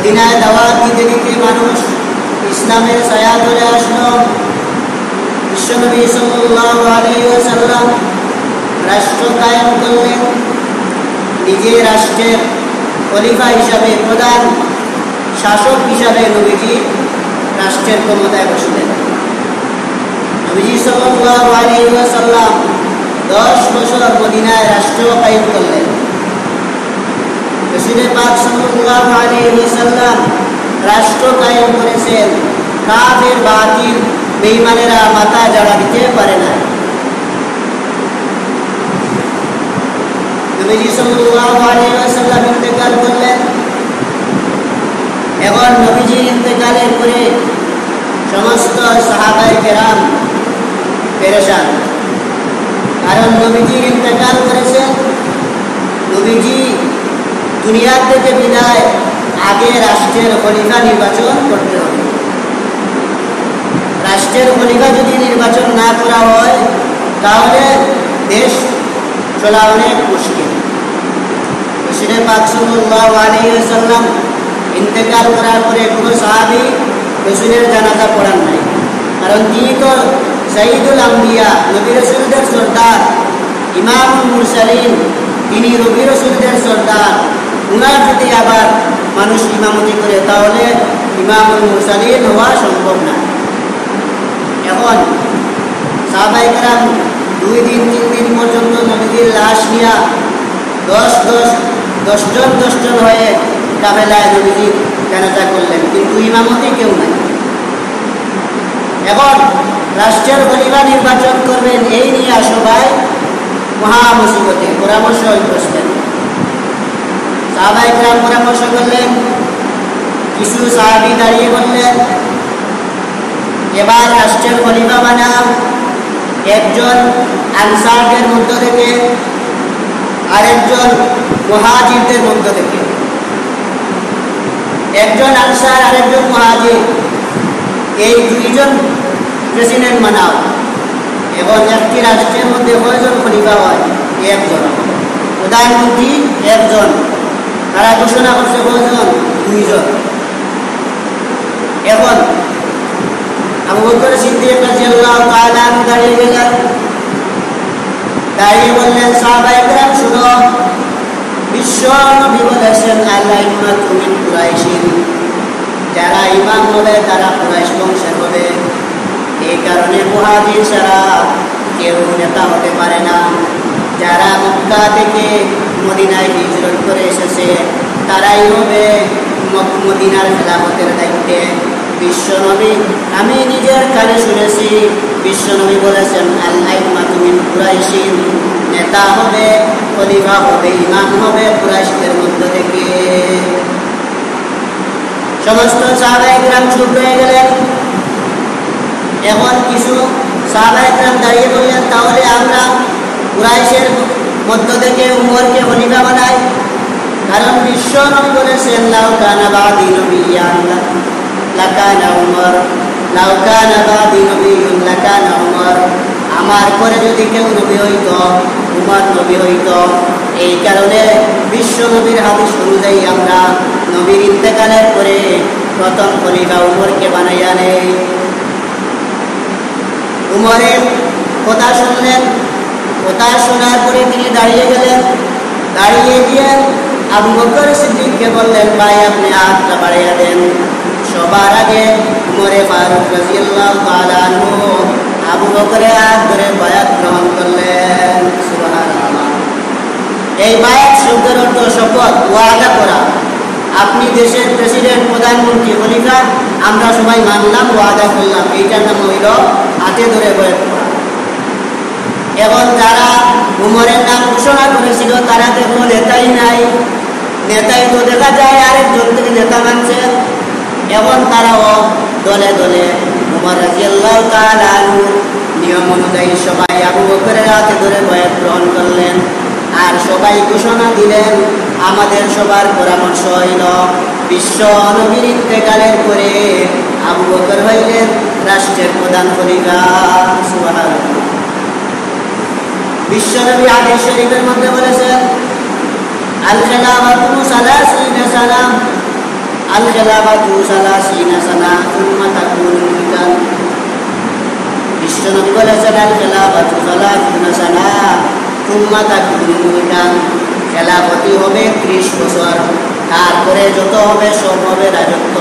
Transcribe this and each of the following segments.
মদিনায় দাওয়াত দিতে দিতে মানুষ ইসলামের ছায়া ধরে আসলো। বিশ্বনবী সাল্লাল্লাহু আলাইহি ওয়াসাল্লাম রাষ্ট্র কায়েম করলেন। নিজে রাষ্ট্রের খলিফা হিসাবে, প্রধান শাসক হিসাবে নবীজি রাষ্ট্রের ক্ষমতায় বসলেন। নবীজি সাল্লাল্লাহু আলাইহি ওয়াসাল্লাম 10 বছর মদিনায় রাষ্ট্র কায়েম করলেন। রাসূল পাক সাল্লাল্লাহু আলাইহি ওয়াসাল্লাম রাষ্ট্র কায়েম করেছেন, কাফের বাতিল বেঈমানেরা মাথা জাড়া দিতে পারে না। নবীজি সাল্লাল্লাহু আলাইহি ওয়াসাল্লাম ইন্তেকাল করলেন। এখন নবীজি ইন্তেকালের পরে সমস্ত সাহাবায়ে কেরাম পেরেশান, কারণ নবীজি ইন্তেকাল করেছেন। নবীজি দুনিয়া থেকে বিদায়, আগে রাষ্ট্রের খলিফা নির্বাচন করতে হবে। রাষ্ট্রের খলিফা যদি নির্বাচন না করা হয় তাহলে দেশ চলা অনেক মুশকিল। রাসূল পাক সাল্লাল্লাহু আলাইহি ওয়াসাল্লাম ইন্তেকাল করার পরে কোনো সাহাবী রাসূলের জানাজা পড়ান নাই, কারণ তিনি তো সাইয়্যিদুল আম্বিয়া, নবী রাসূলদের সর্দার, ইমামুল মুরসালিন, তিনি নবী রাসূলদের সর্দার। উনার যদি আবার মানুষ ইমামতি করে তাহলে ইমামুল মুরসালিন হওয়া সম্ভব না। এখন সাহাবায়ে কেরাম 2 দিন 3 দিন পর্যন্ত নবীজির লাশ নিয়ে 10 জন হয়ে কাফেলায় নবীজির জানাজা করলেন, কিন্তু ইমামতি কেউ নাই। এখন রাষ্ট্রের খলিফা নির্বাচন করবেন, এই নিয়ে সবাই মহা মুসিবতে পরামর্শ করলেন। সাহাবায়ে কেরাম পরামর্শ করলেন, কিছু সাহাবী দাঁড়িয়ে বললেন, এবার রাষ্ট্রের খলিফা বানাও একজন আনসারদের মধ্য থেকে, আরেকজন মুহাজিরদের মধ্য থেকে। একজন আনসার আরেকজন মুহাজির, এই 2 জন প্রেসিডেন্ট বানাও। এবং একটি রাষ্ট্রের মধ্যে কয়জন খলিফা হয়? 1 জন। প্রধানমন্ত্রী 1 জন। তারা ঘোষণা করছে কয়জন? 2 জন। এখন আবু বকর সিদ্দিক রাদিয়াল্লাহু তাআলা দাঁড়িয়ে গেলেন, দাঁড়িয়ে বললেন, সাহাবায়ে কেরাম শুনো, বিশ্ব নবী বলেছেন আল-আইম্মাতু মিন কুরাইশিন, যারা ইমাম হবে তারা কুরাইশ বংশের হবে। এই কারণে মুহাজির ছাড়া কেউ নেতা হতে পারে না। যারা মক্কা থেকে মদিনায় হিজরত করে এসেছে তারাই হবে মদিনার খেলাফতের দায়িত্বে। বিশ্বনবী, আমি নিজের কানে শুনেছি, বিশ্বনবী বলেছেন আল-আইম্মাতু মিন কুরাইশিন, নেতা হবে, খলিফা হবে, ইমাম হবে কুরাইশদের মধ্য থেকে। সমস্ত সাহাবায়ে কেরাম চুপ হয়ে গেলেন। এখন কিছু সাহাবায়ে কেরাম দাঁড়িয়ে বললেন, তাহলে আমরা কুরাইশের মধ্য থেকে উমরকে খলিফা বানাই, কারণ বিশ্বনবী বলেছেন লাউ কানা বাদি নবিয়্যান লাকানা উমর, লাউ কানা বাদি নবিয়্যুন লাকানা উমর, আমার পরে যদি কেউ নবী হইত উমর নবী হইত। এই কারণে বিশ্বনবীর হাদিস অনুযায়ী আমরা নবীর ইন্তেকালের পরে প্রথম খলিফা উমরকে বানাইয়া নেই। উমরের কথা শুনলেন, কথা শোনার পরে তিনি দাঁড়িয়ে গেলেন। দাঁড়িয়ে গিয়ে আবু বকর সিদ্দিককে বললেন, ভাই আপনি হাতটা বাড়িয়ে দেন। সবার আগে উমরে ফারুক রাদিয়াল্লাহু তাআলা আনহু আবু বকরের হাত ধরে বায়াত গ্রহণ করলেন। সুবহানাল্লাহ। এই বায়াত শব্দের অর্থ শপথ, ওয়াদা করা। আপনি দেশের প্রেসিডেন্ট, প্রধানমন্ত্রী, খলিফা, আমরা সবাই মানলাম, ওয়াদা করলাম, এইটার নাম হইল হাতে ধরে বায়াত করা। এবং যারা উমরের নাম ঘোষণা করেছিল তারা তো কোনো নেতাই নাই। নেতাই তো দেখা যায় আরেকজন থেকে নেতা মানছেন। এখন তারাও দলে দলে উমর রাদিয়াল্লাহু তাআলা আনহুর নিয়ম অনুযায়ী সবাই আবু বকরের হাতে ধরে বায়াত গ্রহণ করলেন। আর সবাই ঘোষণা দিলেন, আমাদের সবার পরামর্শ হইল বিশ্ব নবীর ইন্তেকালের পরে আবু বকর হইলেন রাষ্ট্রের প্রধান খলিফা। সুবহানাল্লাহ। বিশ্বনবী হাদিস শরীফের মধ্যে বলেছেন, আল খেলাফাতু সালাসিনা সানা, আল খিলাফাতু সালাসিনা সানা সুম্মা তাকুনু মুলকান। বিশ্বনবী বলেছেন আল খিলাফাতু সালাসিনা সানা সুম্মা তাকুনু মুলকান। খেলাফতি হবে 30 বছর, তারপরে যত হবে সব হবে রাজত্ব।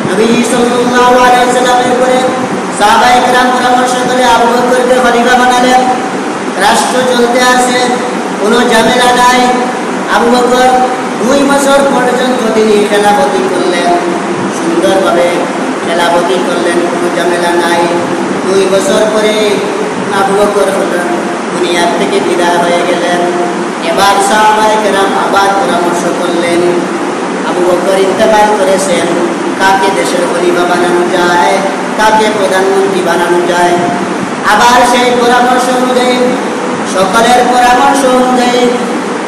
নবী সাল্লাল্লাহু আলাইহি ওয়াসাল্লামের পরে সাহাবায়ে কেরাম পরামর্শ করে আবু বকরকে খলিফা বানালেন। রাষ্ট্র চলতে আছে, কোনো ঝামেলা নাই। আবু বকর 2 বছর পর্যন্ত তিনি খেলাফতি করলেন, সুন্দরভাবে খেলাফতি করলেন, কোনো ঝামেলা নাই। 2 বছর পরে আবু বকর দুনিয়া থেকে বিদায় হয়ে গেলেন। এবার সাহাবায়ে কেরাম আবার পরামর্শ করলেন, আবু বকর ইন্তেকাল করেছেন, কাকে দেশের খলিফা বানানো যায়, কাকে প্রধানমন্ত্রী বানানো যায়। আবার সেই পরামর্শ অনুযায়ী, সকলের পরামর্শ অনুযায়ী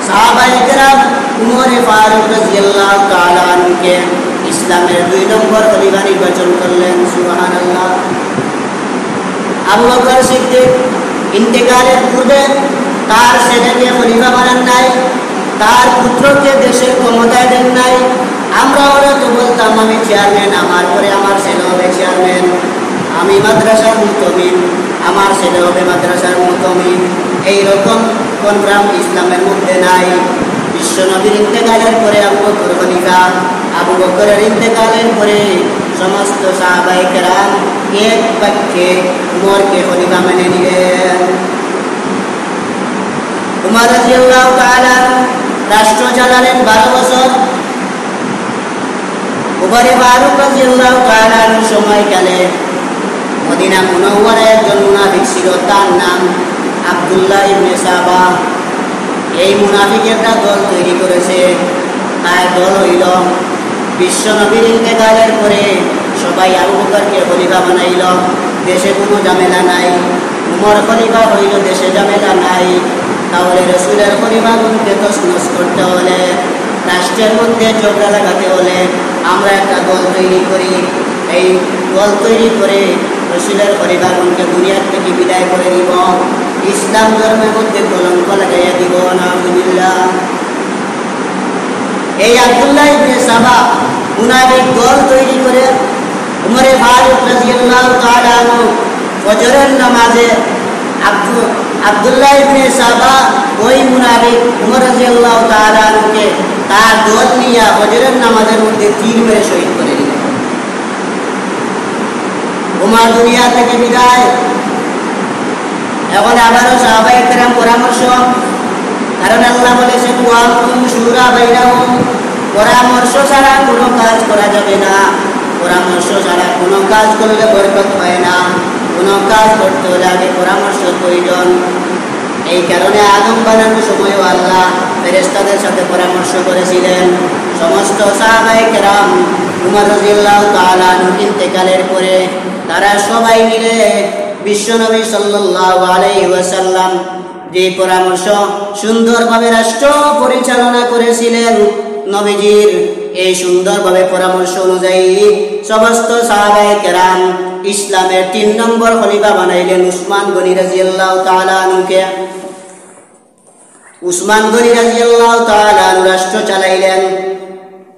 সাহাবায়ে কেরাম উমরে ফারুক রাদিয়াল্লাহু তাআলা আনহুকে ইসলামের 2 নম্বর খলিফা নির্বাচন করলেন। সুবহানাল্লাহ। আবু বকর সিদ্দিক ইন্তেকালের পূর্বে তার ছেলেকে খলিফা বানান নাই, তার পুত্রকে দেশের ক্ষমতায় দেন নাই। আমরা ওরা তো বলতাম আমি চেয়ারম্যান, আমার পরে আমার ছেলে হবে চেয়ারম্যান, আমি মাদ্রাসার মুতমিম, আমার ছেলে হবে মাদ্রাসার মুতমিম। এইরকম কনফার্ম ইসলামের মধ্যে নাই। বিশ্বনবীর ইন্তেকালের পরে আবু বকর খলিফা, আবু বকরের ইন্তেকালের পরে সমস্ত সাহাবায়ে কেরাম এক বাক্যে উমরকে খলিফা মেনে নিলেন। উমর রাদিয়াল্লাহু তাআলা রাষ্ট্র চালালেন 12 বছর। উমরে ফারুক রাদিয়াল্লাহু তাআলা সময়কালে মদিনা মুনাওয়ারায় একজন মুনাফিক ছিল, তার নাম আব্দুল্লাহ ইবনে সাবা। এই মুনাফিকেরা দল তৈরি করেছে, তার দল হইল বিশ্বনবীর ইন্তেকালের পরে সবাই আবু বকরকে খলিফা বানাইল, দেশে কোনো ঝামেলা নাই। উমর খলিফা হইল, দেশে ঝামেলা নাই। তাহলে রাসূলের খলিফাগণকে তছনছ করতে হলে, রাষ্ট্রের মধ্যে ঝগড়া লাগাতে হলে আমরা একটা দল তৈরি করি। এই দল তৈরি করে রাসূলের খলিফাগণকে দুনিয়ার থেকে বিদায় করে দিব, ইসলাম ধর্মের মধ্যে কলঙ্ক লাগাইয়া দিব। নাউযুবিল্লাহ। এই আব্দুল্লাহ ইবনে সাবা মুনাফিক দল তৈরি করে উমরে ফারুক রাদিয়াল্লাহু তাআলা আনহু ফজরের নামাজে আব্দুল্লাহ ইবনে সাবা ওই মুনাফিক উমর রাদিয়াল্লাহু তাআলা আনহুকে তার দল নিয়ে ফজরের নামাজের মধ্যে তীর মেরে শহীদ করে দিলেন। উমর দুনিয়া থেকে বিদায়। এখন আবারও সাহাবায়ে কেরাম পরামর্শ, কারণ আল্লাহ বলেছেন ওয়াকুম শুরা বাইনাহুম, পরামর্শ ছাড়া কোনো কাজ করা যাবে না। পরামর্শ ছাড়া কোনো কাজ করলে বরকত হয় না। কোনো কাজ করতে হলে আগে পরামর্শের প্রয়োজন। এই কারণে আদম বানানোর সময়ও আল্লাহ ফেরেশতাদের সাথে পরামর্শ করেছিলেন। সমস্ত সাহাবায়ে কেরাম উমর রাদিয়াল্লাহু তাআলা আনহুর ইন্তেকালের পরে তারা সবাই মিলে বিশ্বনবী সাল্লাল্লাহু আলাইহি ওয়াসাল্লাম যে পরামর্শ সুন্দরভাবে রাষ্ট্র পরিচালনা করেছিলেন, নবীজির এই সুন্দরভাবে পরামর্শ অনুযায়ী সমস্ত সাহাবায়ে কেরাম ইসলামের 3 নম্বর খলিফা বানাইলেন উসমান গনি রাদিয়াল্লাহু তাআলা আনহুকে। উসমান গনি রাদিয়াল্লাহু তাআলা আনহু রাষ্ট্র চালাইলেন।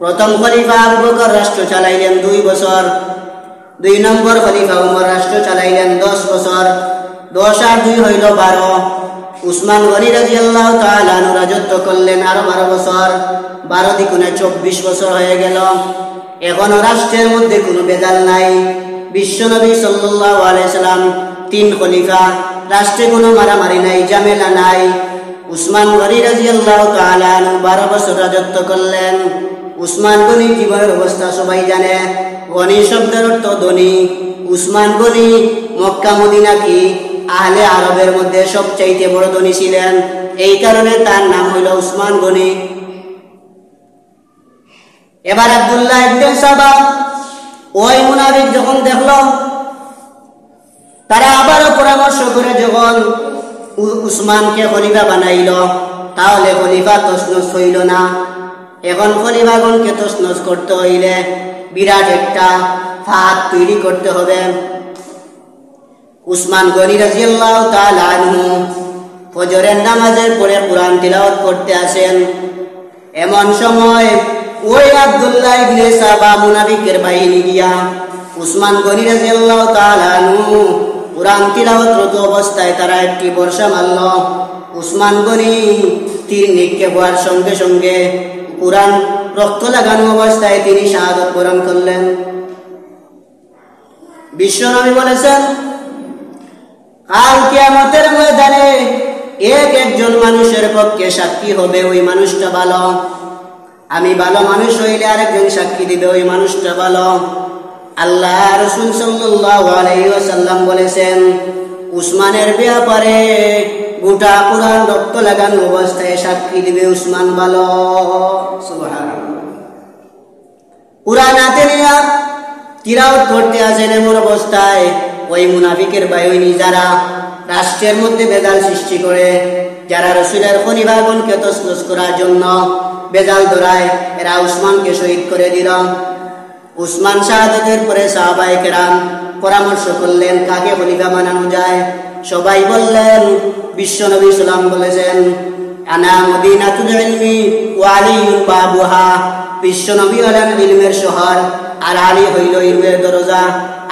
প্রথম খলিফা আবু বকর রাষ্ট্র চালাইলেন 2 বছর। 2 নম্বর খলিফা উমর রাষ্ট্র চালাইলেন 10 বছর। 10 আর 2 হইল 12। উসমান গনি রাদিয়াল্লাহু তাআলা আনহু রাজত্ব করলেন আরো 12 বছর। 12 দ্বিগুণে 24 বছর হয়ে গেল। এখনো রাষ্ট্রের মধ্যে কোনো বেদাল নাই। বিশ্বনবী সাল্লাল্লাহু আলাইহি সাল্লাম 3 খলিফা, রাষ্ট্রে কোনো মারামারি নাই, ঝামেলা নাই। উসমান গনি রাদিয়াল্লাহু তাআলা আনহু 12 বছর রাজত্ব করলেন। উসমান গনির জীবনের অবস্থা সবাই জানে। গনি শব্দের অর্থ ধনী। উসমান গনি মক্কা মদিনা কি আহলে আরবের মধ্যে সবচাইতে বড় ধনী ছিলেন। এই কারণে তার নাম হইল উসমান গনি। এবার আব্দুল্লাহ ইবনে সাবা ওই মুনাফিক যখন দেখলো, তারা আবারও পরামর্শ করে যখন উসমানকে খলিফা বানাইল, তাহলে খলিফা তছনছ হইল না। এখন খলিফাগণকে তছনছ করতে হইলে বিরাট একটা ফাঁদ তৈরি করতে হবে। উসমান গনি রাদিয়াল্লাহু তাআলা আনহু ফজরের নামাজের পরে কুরআন তিলাওয়াত করতে আসেন। এমন সময় ওই আব্দুল্লাহ ইবনে সাবা মুনাফিকের বাহিনী গিয়া উসমান গনি রাদিয়াল্লাহু তাআলা আনহু কুরআন তিলাওয়াতরত অবস্থায় তারা একটি বর্ষা মারল। উসমান গনি তীর নিক্ষেপ হওয়ার সঙ্গে সঙ্গে কুরআন রক্ত লাগানো অবস্থায় তিনি শাহাদাত বরণ করলেন। বিশ্বনবী বলেছেন, কাল কিয়ামতের ময়দানে একজন মানুষের পক্ষে সাক্ষী হবে, ওই মানুষটা ভালো। আমি ভালো মানুষ হইলে আরেকজন সাক্ষী দিবে, ওই মানুষটা ভালো। আল্লাহ রাসূল সাল্লাল্লাহু আলাইহি ওয়াসাল্লাম বলেছেন, উসমানের ব্যাপারে গোটা কুরআন রক্ত লাগানো অবস্থায় সাক্ষী দিবে উসমান ভালো। সুবহানাল্লাহ। কুরআন হাতে নিয়ে তিলাওয়াত করতে আসেন এমন অবস্থায় ওই মুনাফিকের বাহিনী যারা রাষ্ট্রের মধ্যে বেজাল সৃষ্টি করে, যারা রাসূলের খলিফাগণকে তছনছ করার জন্য বেজাল ধরায়, এরা উসমানকে শহীদ করে দিল। উসমান শাহাদাতের পরে সাহাবায়ে কেরাম পরামর্শ করলেন কাকে খলিফা বানানো যায়। সবাই বললেন, বিশ্বনবী সাল্লাম বলেছেন, আনা মদিনাতুল ইলমি ওয়া আলিয়ুন বাবুহা। বিশ্বনবী হলেন ইলমের শহর আর আলী হইল ইলমের দরজা।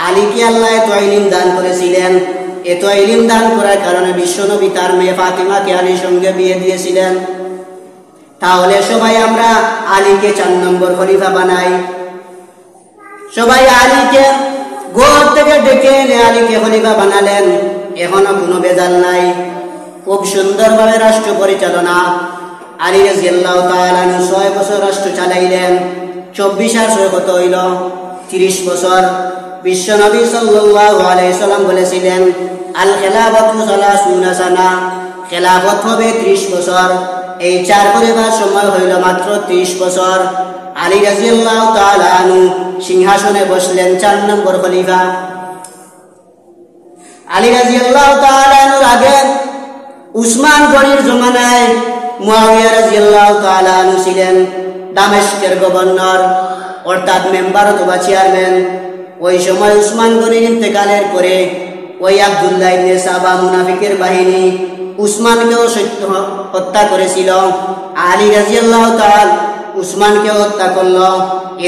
আলীকে আল্লাহ এত ইলম দান করেছিলেন, এত ইলম দান করার কারণে বিশ্বনবী তার মেয়ে ফাতিমাকে আলীর সঙ্গে বিয়ে দিয়েছিলেন। তাহলে সবাই আমরা আলীকে 4 নম্বর খলিফা বানাই। সবাই আলীকে ঘর থেকে ডেকে এনে আলীকে খলিফা বানালেন। এখনো কোনো বেজাল নাই, খুব সুন্দরভাবে রাষ্ট্র পরিচালনা। আলী রাদিয়াল্লাহু তাআলা 6 বছর রাষ্ট্র চালাইলেন। 24 আর 6 কত হইল? 30 বছর। বিশ্বনবী সাল্লাল্লাহু আলাইহি সাল্লাম বলেছিলেন, আল খিলাফাতু 30 সানা, খেলাফত হবে 30 বছর। এই 4 পরিবার সময় হইল মাত্র 30 বছর। আলী রাদিয়াল্লাহু তাআলা আনহু সিংহাসনে বসলেন 4 নম্বর খলিফা। আলী রাদিয়াল্লাহু তাআলা আনহুর আগে উসমান গনির জমানায় মুয়াবিয়া রাদিয়াল্লাহু তাআলা আনহু ছিলেন দামেস্কের গভর্নর, অর্থাৎ মেম্বার অথবা চেয়ারম্যান। ওই সময় উসমান গনির ইন্তেকালের পরে ওই আব্দুল্লাহ ইবনে সাবা মুনাফিকের বাহিনী উসমানকেও হত্যা করেছিল। আলী রাদিয়াল্লাহু তাআলা উসমানকে হত্যা করল,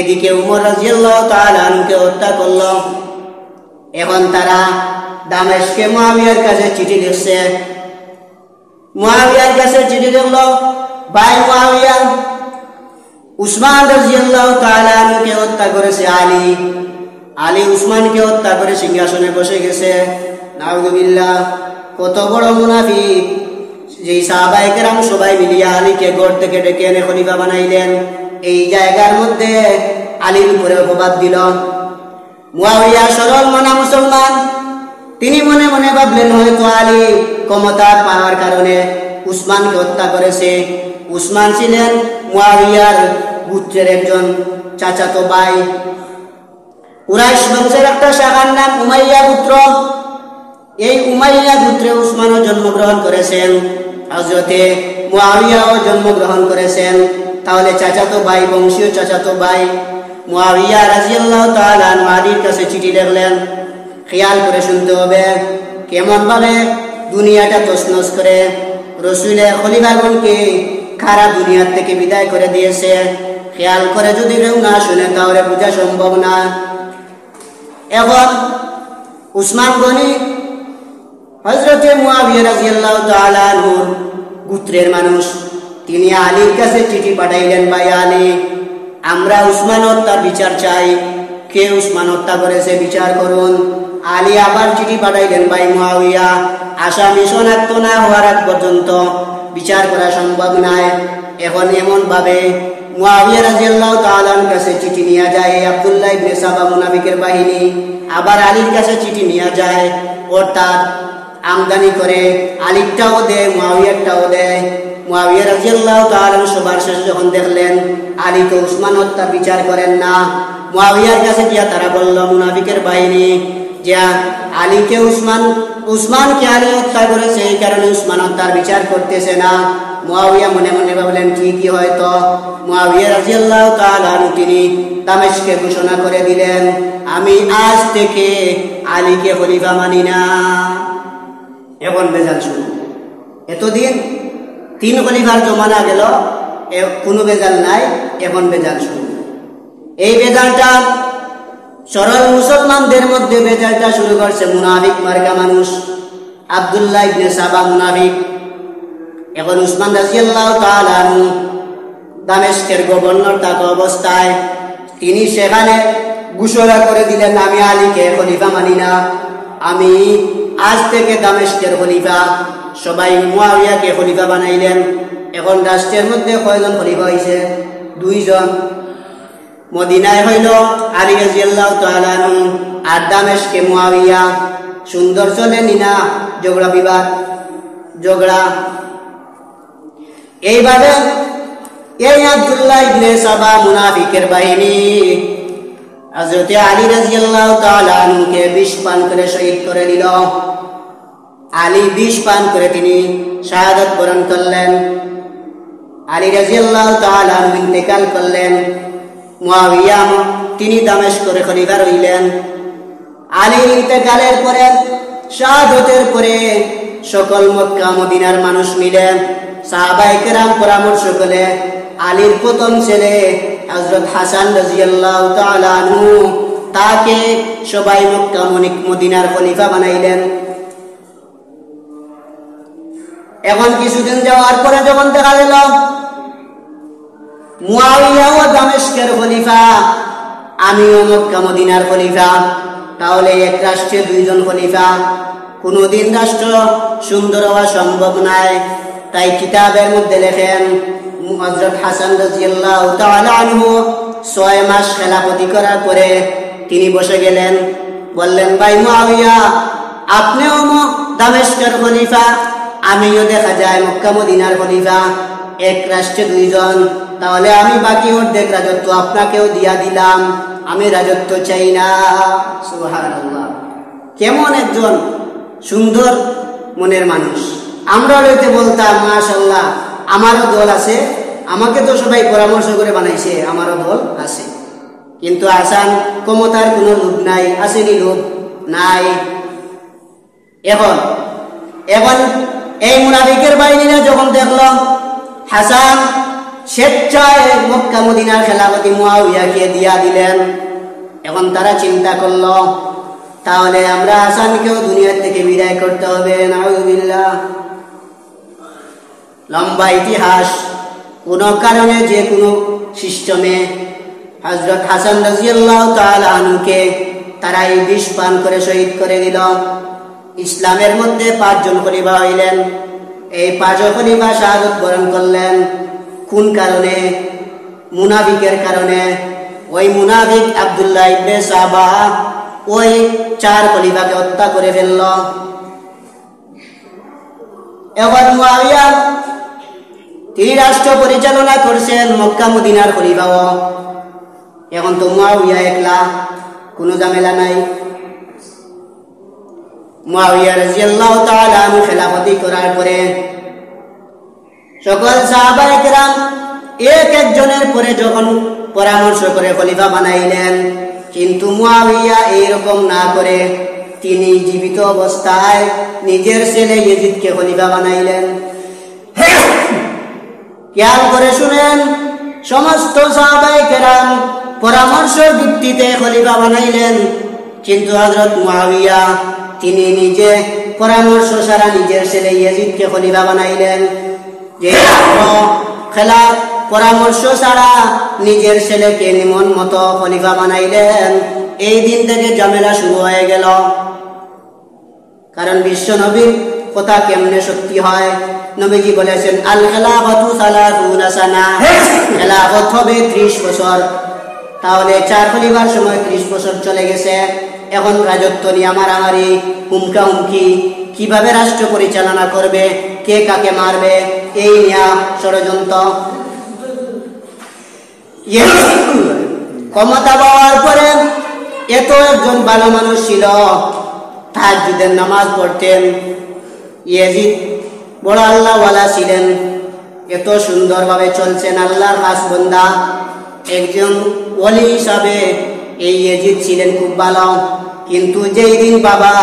এদিকে উমর রাদিয়াল্লাহু তাআলা আনহুকে হত্যা করল। এখন তারা দামেস্কে মুয়াবিয়ার কাছে চিঠি লিখছে। মুয়াবিয়ার কাছে চিঠি লিখল, ভাই মুয়াবিয়া, উসমান রাদিয়াল্লাহু তাআলা আনহুকে হত্যা করেছে আলী। আলী উসমানকে হত্যা করে সিংহাসনে বসে গেছে। নাউযুবিল্লাহ, কত বড় মুনাফিক! যেই সাহাবায়ে কেরাম সবাই মিলিয়া আলীকে ঘর থেকে ডেকে এনে খলিফা বানাইলেন, এই জায়গার মধ্যে আলীর উপরে অপবাদ দিল। মুয়াবিয়া সরল মনা মুসলমান, তিনি মনে মনে ভাবলেন হয়তো আলী ক্ষমতা পাওয়ার কারণে উসমানকে হত্যা করেছে। উসমান ছিলেন মুয়াবিয়ার গোত্রের একজন চাচাতো ভাই। কুরাইশ বংশের একটা শাখার নাম উমাইয়া গোত্র। এই উমাইয়া গোত্রে উসমানও জন্মগ্রহণ করেছেন, হযরতে মুয়াবিয়াও জন্মগ্রহণ করেছেন। তাহলে চাচাতো ভাই, বংশীয় চাচাতো ভাই। মুয়াবিয়া রাদিয়াল্লাহু তাআলা আনহু আলীর কাছে চিঠি লিখলেন। খেয়াল করে শুনতে হবে কেমন ভাবে দুনিয়াটা তছনছ করে রাসূলের খলিফাগণকে খারাপ দুনিয়ার থেকে বিদায় করে দিয়েছে। খেয়াল করে যদি কেউ না শুনে তাহলে বোঝা সম্ভব না। এখন উসমান গনি হযরতে মুয়াবিয়া রাদিয়াল্লাহু তাআলা আনহুর গোত্রের মানুষ, তিনি আলীর কাছে চিঠি পাঠাইলেন, ভাই আলী, আমরা উসমান হত্যার বিচার চাই। কে উসমান হত্যা করেছে বিচার করুন। আলী আবার চিঠি পাঠাইলেন, ভাই মুয়াবিয়া, আসামি শনাক্ত না হওয়ার আগ পর্যন্ত বিচার করা সম্ভব নয়। এখন এমন ভাবে মুয়াবিয়া রাদিয়াল্লাহু তাআলা আনহুর কাছে চিঠি নিয়ে যায় আব্দুল্লাহ ইবনে সাবা মুনাফিকের বাহিনী, আবার আলীর কাছে চিঠি নিয়ে যায়, অর্থাৎ আমদানি করে আলীরটাও দেয়, মুয়াবিয়ারটাও দেয়। মুয়াবিয়া রাদিয়াল্লাহু তাআলা আনহু সবার শেষে যখন দেখলেন আলী তো উসমান হত্যার বিচার করেন না, মুয়াবিয়ার কাছে গিয়া তারা বলল মুনাফিকের বাহিনী যে আলীকে উসমানকে আলী হত্যা করেছে, এই কারণে উসমান হত্যার বিচার করতেছে না। মুয়াবিয়া মনে মনে ভাবলেন ঠিকই হয়তো। মুয়াবিয়া রাদিয়াল্লাহু তাআলা আনহু তিনি দামেস্কে ঘোষণা করে দিলেন, আমি আজ থেকে আলীকে খলিফা মানি না। এখন বেজাল শুনুন, এতদিন 3 খলিফার জমানা গেল, কোনো বেজাল নাই, এখন বেজাল শুরু। এই বেজালটা সরল মুসলমানদের মধ্যে বেজালটা শুরু করছে মুনাফিক মার্কা মানুষ, আব্দুল্লাহ ইবনে সাবা মুনাফিক। এখন উসমান রাদিয়াল্লাহু তাআলা আনহু দামেস্কের গভর্নর থাকা অবস্থায় তিনি সেখানে ঘোষণা করে দিলেন, আমি আলীকে খলিফা মানি না, আমি আজ থেকে দামেস্কের খলিফা। সবাই মুয়াবিয়াকে খলিফা বানাইলেন। এখন রাষ্ট্রের মধ্যে কয়জন খলিফা হয়েছে? 2 জন। মদিনায় হইল আলী রাদিয়াল্লাহু তাআলা আনহু, আর দামেস্কে মুয়াবিয়া। সুন্দর চলেনি না ঝগড়া বিবাদ, ঝগড়া। এইভাবে এই আব্দুল্লাহ ইবনে সাবা মুনাফিকের বাহিনী হযরত আলী রাদিয়াল্লাহু তাআলা আনহুকে বিষ পান করে শহীদ করে দিল। আলী বিষ পান করে তিনি শাহাদাত বরণ করলেন। আলী রাদিয়াল্লাহু তাআলা আনহু ইন্তেকাল করলেন। মুয়াবিয়া তিনি দামেস্কের খলিফা রইলেন। আলীর ইন্তেকালের পরে, শাহাদাতের পরে সকল মক্কা মদিনার মানুষ মিলে সাহাবায়ে কেরাম পরামর্শ করে আলীর প্রথম ছেলে হযরত হাসান রাদিয়াল্লাহু তাআলা আনহু, তাকে সবাই মক্কা মদিনার খলিফা বানাইলেন। এখন কিছুদিন যাওয়ার পরে যখন দেখা গেল মুয়াবিয়া ও দামেস্কের খলিফা, আমিও মক্কা মদিনার খলিফা, তাহলে এক রাষ্ট্রে 2 জন খলিফা, কোনদিন রাষ্ট্র সুন্দর হওয়া সম্ভব নয়। তাই কিতাবের মধ্যে লেখেন হযরত হাসান রাদিয়াল্লাহু তাআলা আনহু 6 মাস খেলাফতি করার পরে তিনি বসে গেলেন, বললেন, ভাই মুয়াবিয়া, আপনিও দামেস্কের খলিফা, আমিও দেখা যায় মক্কা মদিনার খলিফা, এক রাষ্ট্রে 2 জন, তাহলে আমি বাকি অর্ধেক রাজত্ব আপনাকেও দিয়া দিলাম, আমি রাজত্ব চাই না। সুবহানাল্লাহ, কেমন একজন সুন্দর মনের মানুষ। আমরা হইতে বলতাম, মাশাআল্লাহ, আমারও দল আছে, আমাকে তো সবাই পরামর্শ করে বানাইছে, আমারও দল আছে। কিন্তু হাসান ক্ষমতার কোনো লোভ নাই, আসেনি লোভ নাই। এখন এই মুনাফিকের বাহিনীরা যখন দেখল হাসান স্বেচ্ছায় মক্কা মদিনার খেলাফতি মুয়াবিয়াকে দিয়া দিলেন, এখন তারা চিন্তা করল, তাহলে আমরা হাসানকেও দুনিয়া থেকে বিদায় করতে হবে। নাউযুবিল্লাহ। লম্বা ইতিহাস। কোন কারণে যে কোনো সিস্টেমে হযরত হাসান রাদিয়াল্লাহু তাআলা আনহুকে তারা এই বিষ পান করে শহীদ করে দিল। ইসলামের মধ্যে 5 জন খলিফা হইলেন। এই 5 খলিফা শাহাদাত বরণ করলেন। কোন কারণে? মুনাফিকের কারণে। ওই মুনাফিক আব্দুল্লাহ ইবনে সাবা ওই 4 খলিফাকে হত্যা করে ফেলল। এখন মুয়াবিয়া তিনি রাষ্ট্র পরিচালনা করছেন, মক্কা মদিনার খলিফাও। এখন তো মুয়াবিয়া একলা, কোনো ঝামেলা নাই। মুয়াবিয়া রাদিয়াল্লাহু তাআলা আনহু খেলাফতি করার পরে সকল সাহাবায়ে কেরাম এক একজনের পরে যখন পরামর্শ করে খলিফা বানাইলেন, কিন্তু মুয়াবিয়া এইরকম না করে তিনি জীবিত অবস্থায় নিজের ছেলে ইয়াজিদকে খলিফা বানাইলেন। খেয়াল করে শুনেন, সমস্ত সাহাবায়ে কেরাম পরামর্শের ভিত্তিতে খলিফা বানাইলেন, কিন্তু হযরত মুয়াবিয়া তিনি নিজে পরামর্শ ছাড়া নিজের ছেলে ইয়াজিদকে খলিফা বানাইলেন। যে খেলা পরামর্শ ছাড়া নিজের ছেলেকে নিমন মতো খলিফা বানাইলেন, এই দিন থেকে ঝামেলা শুরু হয়ে গেল। কারণ বিশ্ব নবীর কথা কেমনে সত্যি হয়? নবীজি বলেছেন, আল খেলাফাতু 30 সানা, খেলাফত হবে 30 বছর। তাহলে 4 খলিফার সময় 30 বছর চলে গেছে। এখন রাজত্ব নিয়ে মারামারি, হুমকা হুমকি, কিভাবে রাষ্ট্র পরিচালনা করবে, কে কাকে মারবে, এই নিয়ে ষড়যন্ত্র। ক্ষমতা পাওয়ার পরে এত একজন ভালো মানুষ ছিল, তাহাজ্জুদের নামাজ পড়তেন। ইয়াজিদ বড় আল্লাহওয়ালা ছিলেন, এত সুন্দরভাবে চলছেন, আল্লাহর খাস বান্দা, একজন ওলি হিসাবে এই ইয়াজিদ ছিলেন খুব ভালো। কিন্তু যেই দিন বাবা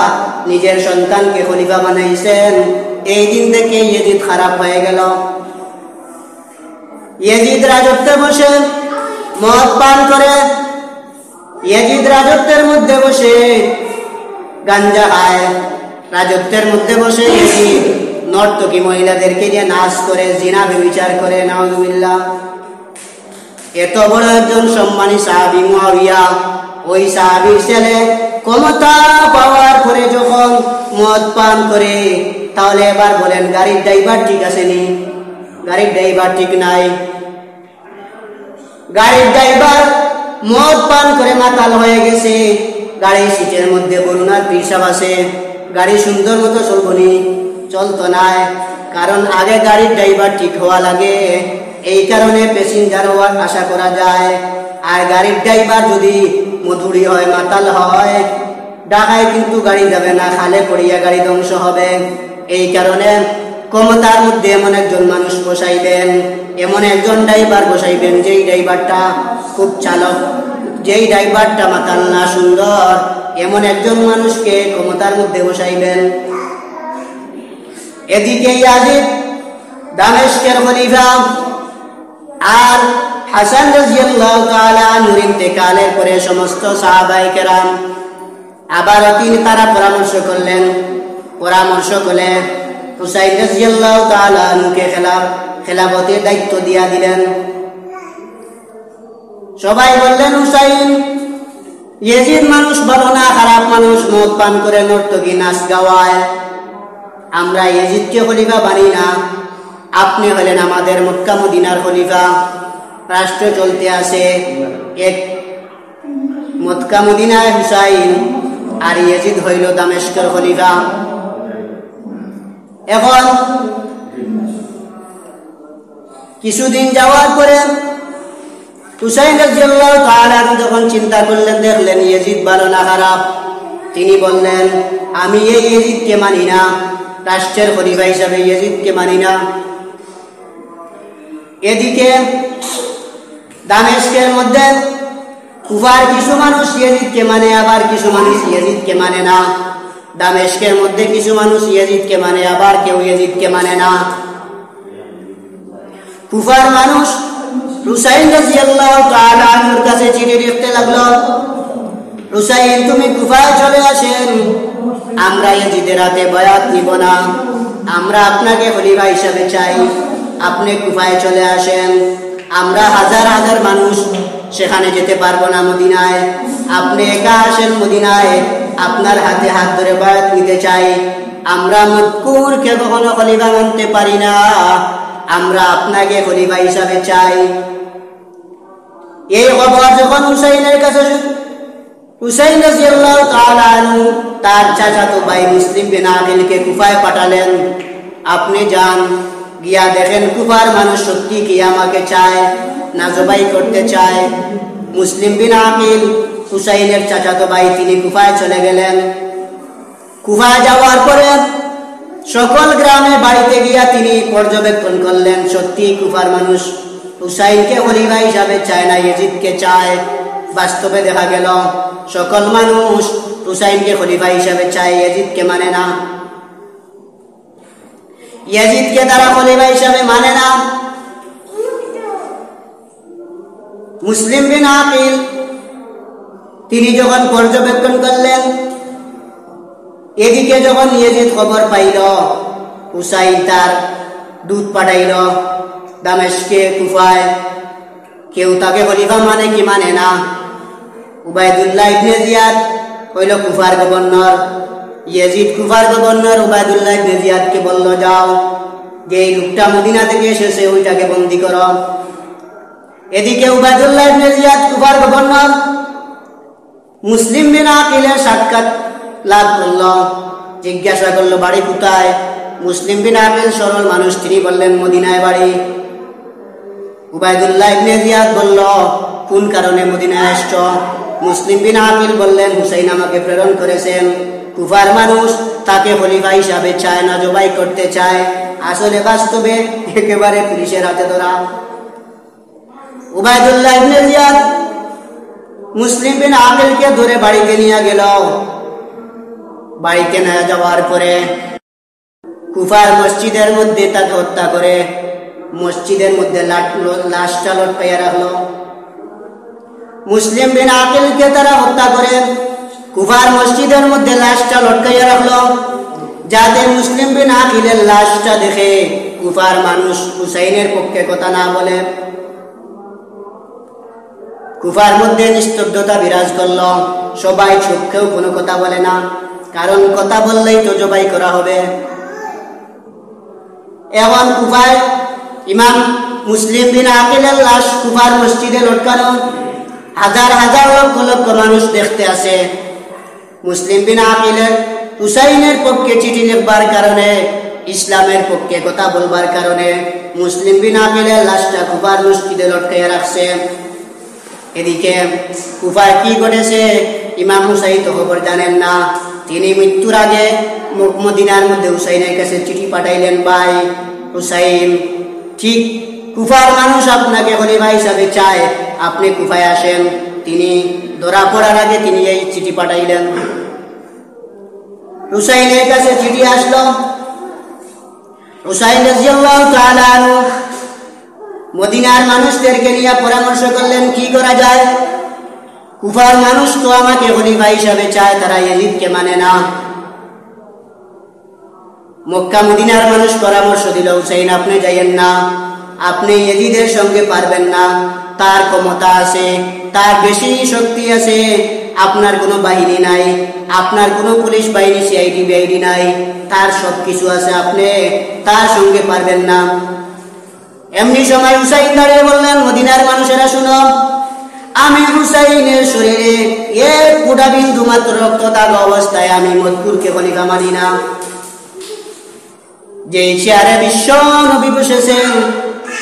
নিজের সন্তানকে খলিফা বানাইছেন, এই দিন থেকে ইয়াজিদ খারাপ হয়ে গেল। ইয়াজিদ রাজত্বে বসে মদ পান করে, ইয়াজিদ রাজত্বের মধ্যে বসে গাঞ্জা খায়, রাজত্বের মধ্যে বসে ইয়াজিদ নর্তকী মহিলাদেরকে নিয়ে নাচ করে, জিনা ব্যভিচার করে, নাউযুবিল্লাহ। এত বড় একজন সম্মানী সাহাবী মুআবিয়া, ওই সাহাবীর ছেলে ক্ষমতা পাওয়ার পরে যখন মদ পান করে, তাহলে এবার বলেন গাড়ির ড্রাইভার ঠিক আছে নি? গাড়ির ড্রাইভার ঠিক নাই। গাড়ির ড্রাইভার মদ পান করে মাতাল হয়ে গেছে, গাড়ির সিটের মধ্যে করুণার পিসাব আছে, গাড়ি সুন্দর মতো চলবনি, চলতো নাই। কারণ আগে গাড়ির ড্রাইভার ঠিক হওয়া লাগে, এই কারণে প্যাসেঞ্জার হওয়ার আশা করা যায়। আর গাড়ির ড্রাইভার যদি মধুরী হয়, মাতাল হয়, ঢাকায় কিন্তু গাড়ি যাবে না, খালে পড়িয়া গাড়ি ধ্বংস হবে। এই কারণে ক্ষমতার মধ্যে এমন একজন মানুষ বসাইবেন, এমন একজন ড্রাইভার বসাইবেন, যেই ড্রাইভারটা খুব চালক, যেই ড্রাইভারটা মাতাল না, সুন্দর, এমন একজন মানুষকে ক্ষমতার মধ্যে বসাইবেন। এদিকে ইয়াজিদ দামেস্কের খলিফা, আর হাসান রাদিয়াল্লাহু তাআলা আনহুর ইন্তেকালের পরে সমস্ত সাহাবায়ে কেরাম আবার তারা পরামর্শ করলেন। পরামর্শ করে হুসাইন রাদিয়াল্লাহু তাআলা আনহুকে খেলাফতের দায়িত্ব দিয়া দিলেন। সবাই বললেন, হুসাইন, ইয়াজিদ মানুষ ভালো না, খারাপ মানুষ, মদ পান করে নর্তকী নাচ গাওয়ায়, আমরা ইয়াজিদকে খলিফা বানি না। আপনি হলেন আমাদের মক্কা মদিনার খলিফা, রাষ্ট্র চলতে আছে এক মক্কা মদিনায় হুসাইন, আর ইয়াজিদ হইল দামেস্কের খলিফা। এখন কিছুদিন যাওয়ার পরে হুসাইন রাদিয়াল্লাহু তাআলা যখন চিন্তা করলেন, দেখলেন ইয়াজিদ ভালো না খারাপ, তিনি বললেন, আমি এই ইয়াজিদকে মানি না, রাষ্ট্রের খলিফা হিসাবে ইয়াজিদকে মানি না। এদিকে দামেস্কের মধ্যে কুফার কিছু মানুষ ইয়াজিদকে মানে, আবার কিছু মানুষ ইয়াজিদকে মানে না। দামেস্কের মধ্যে কিছু মানুষ ইয়াজিদকে মানে, আবার কেউ ইয়াজিদকে মানে না। কুফার মানুষ হুসাইন রাদিয়াল্লাহু তাআলা আনহুর কাছে চিঠি লিখতে লাগলো, হুসাইন তুমি কুফায় চলে আসেন, আমরা ইয়াজিদের হাতে বায়াত নিব না, আমরা আপনাকে খলিফা হিসাবে চাই, আপনি কুফায় চলে আসেন। আমরা হাজার হাজার মানুষ সেখানে যেতে পারবো না মদিনায়, আপনি একা আসেন মদিনায়, আপনার হাতে হাত ধরে বায়াত নিতে চাই। আমরা মজকুরকে কখনো খলিফা মানতে পারি না, আমরা আপনাকে খলিফা হিসাবে চাই। এই খবর যখন হুসাইনের কাছে, হুসাইন রাদিয়াল্লাহু তাআলা আনহু তার চাচাতো ভাই মুসলিম বিন আকিলকে কুফায় পাঠালেন, আপনি যান, গিয়া দেখেন কুফার মানুষ সত্যি কি আমাকে চায় না জবাই করতে চায়। মুসলিম বিন আকিল হুসাইনের চাচাতো ভাই, তিনি কুফায় চলে গেলেন। কুফায় যাওয়ার পরে সকল গ্রামে বাড়িতে গিয়া তিনি পর্যবেক্ষণ করলেন, সত্যি কুফার মানুষ হুসাইনকে খলিফা হিসাবে চায় না, ইয়াজিদকে চায়। বাস্তবে দেখা গেল সকল মানুষ হুসাইনকে খলিফা হিসাবে চায়, ইয়াজিদকে মানে না। ইয়াজিদকে তারা খলিফা হিসাবে মানে না। মুসলিম বিন আকিল তিনি যখন পর্যবেক্ষণ করলেন, এদিকে যখন ইয়াজিদ খবর পাইল, হুসাইন তার দূত পাঠাইল দামেস্কে, কুফায়, কেউ তাকে খলিফা মানে কি মানে না। উবাইদুল্লাহ ইবনে জিয়াদ হইল কুফার গভর্নর, ইয়াজিদ কুফার গভর্নর উবাইদুল্লাহ ইবনে জিয়াদকে বলল, যাও, যে এই লোকটা মদিনা থেকে এসেছে ওইটাকে বন্দী করো। এদিকে উবাইদুল্লাহ ইবনে জিয়াদ কুফার গভর্নর মুসলিম বিন আকিলের সাক্ষাৎ লাভ করলো, জিজ্ঞাসা করলো বাড়ি কোথায়। মুসলিম বিন আকিল সরল মানুষ, তিনি বললেন মদিনায় বাড়ি। উবাইদুল্লাহ ইবনে জিয়াদ বলল, কোন কারণে মদিনায় আসছো? মুসলিম বিন আকিল বললেন, হুসাইন আমাকে প্রেরণ করেছেন, কুফার মানুষ তাকে খলিফা হিসাবে চায় না, জবাই করতে চায়। আসলে বাস্তবে একেবারে পুলিশের হাতে ধরা। উবাইদুল্লাহ ইবনে জিয়াদ মুসলিম বিন আকিলকে ধরে বাড়িতে নিয়ে গেল। বাড়িতে নিয়ে যাওয়ার পরে কুফার মসজিদের মধ্যে তাকে হত্যা করে মসজিদের মধ্যে লাশটা লটকাইয়া রাখলো। মুসলিম বিন আকিলকে তারা হত্যা করে কুফার মসজিদের মধ্যে লাশটা লটকাইয়া রাখলো, যাতে মুসলিম বিন আকিলের লাশটা দেখে কুফার মানুষ হুসাইনের পক্ষে কথা না বলে। কুফার মধ্যে নিস্তব্ধতা বিরাজ করলো, সবাই চুপ, কেউ কোনো কথা বলে না, কারণ কথা বললেই তো জবাই করা হবে। এখন কুফায় ইমাম মুসলিম বিন আকিলের লাশ কুফার মসজিদে লটকানো, হাজার হাজার লক্ষ লক্ষ মানুষ দেখতে আসে। মুসলিম বিন আকিলের হুসাইনের পক্ষে চিঠি লিখবার কারণে, ইসলামের পক্ষে কথা বলবার কারণে মুসলিম বিন আকিলের লাশটা কুফার মসজিদে লটকাইয়া রাখছে। এদিকে কুফায় কি ঘটেছে ইমাম হুসাইন তো খবর জানেন না। তিনি মৃত্যুর আগে মদিনার মধ্যে হুসাইনের কাছে চিঠি পাঠাইলেন, ভাই হুসাইন, ঠিক কুফার মানুষ আপনাকে খলিফা হিসাবে চায়, আপনি কুফায় আসেন। তিনি ধরা পড়ার আগে তিনি এই চিঠি পাঠাইলেন। হুসাইনের কাছে চিঠি আসলো। হুসাইন রাদিয়াল্লাহু তাআলা আনহু মদিনার মানুষদেরকে নিয়ে পরামর্শ করলেন কি করা যায়। কুফার মানুষ তো আমাকে খলিফা হিসাবে চায়, তারা ইয়াজিদকে মানে না। মক্কা মদিনার মানুষ পরামর্শ দিল, হুসাইন আপনি যাইয়েন না, আপনি ইয়াজিদের সঙ্গে পারবেন না, তার ক্ষমতা আছে, তার বেশি শক্তি আছে, আপনার কোনো বাহিনী নাই, আপনার কোনো পুলিশ বাহিনী সিআইডি বিআইডি নাই, তার সব কিছু আছে, আপনি তার সঙ্গে পারবেন না। এমনি সময় হুসাইন দাঁড়িয়ে বললেন, মদিনার মানুষেরা শুনো, আমি হুসাইনের শরীরে এক ফোঁটা বিন্দু মাত্র রক্ত থাকা অবস্থায় আমি মজকুরকে খলিফা মানি না। যেই চেয়ারে বিশ্ব নবী বসেছেন,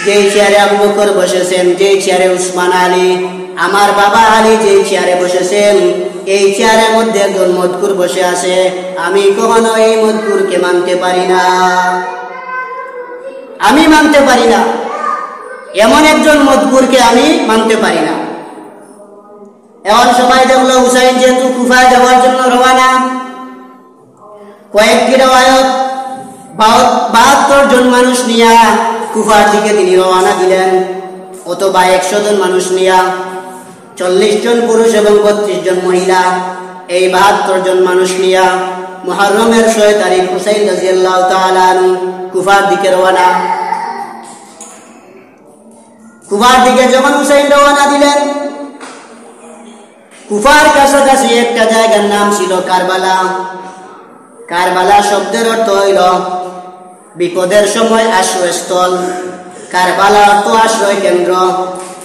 যেই চেয়ারে আবু বকর বসেছেন, যেই চেয়ারে উসমান আলী, আমার বাবা আলী যেই চেয়ারে বসেছেন, এই চেয়ারের মধ্যে একজন মজকুর বসে আছে, আমি কখনো এই মজকুরকে মানতে পারি না, আমি মানতে পারি না, এমন একজন মজকুরকে আমি মানতে পারি না। এখন সবাই দেখলো হুসাইন যেহেতু কুফায় যাওয়ার জন্য রওনা, কয়েকটি রওয়ায়ত 72 জন মানুষ নিয়া কুফার দিকে তিনি রওনা দিলেন, অথবা 100 জন মানুষ নিয়া, 40 জন পুরুষ এবং 32 জন মহিলা, এই 72 জন মানুষ নিয়া মুহররমের 6 তারিখ হুসাইন রাদিয়াল্লাহু তাআলা আনহু কুফার দিকে রওনা। কুফার দিকে যখন হুসাইন রওনা দিলেন, কুফার কাছাকাছি একটা জায়গার নাম ছিল কারবালা। কারবালা শব্দের অর্থ হইল বিপদের সময় আশ্রয়স্থল। কারবালা অর্থ আশ্রয় কেন্দ্র,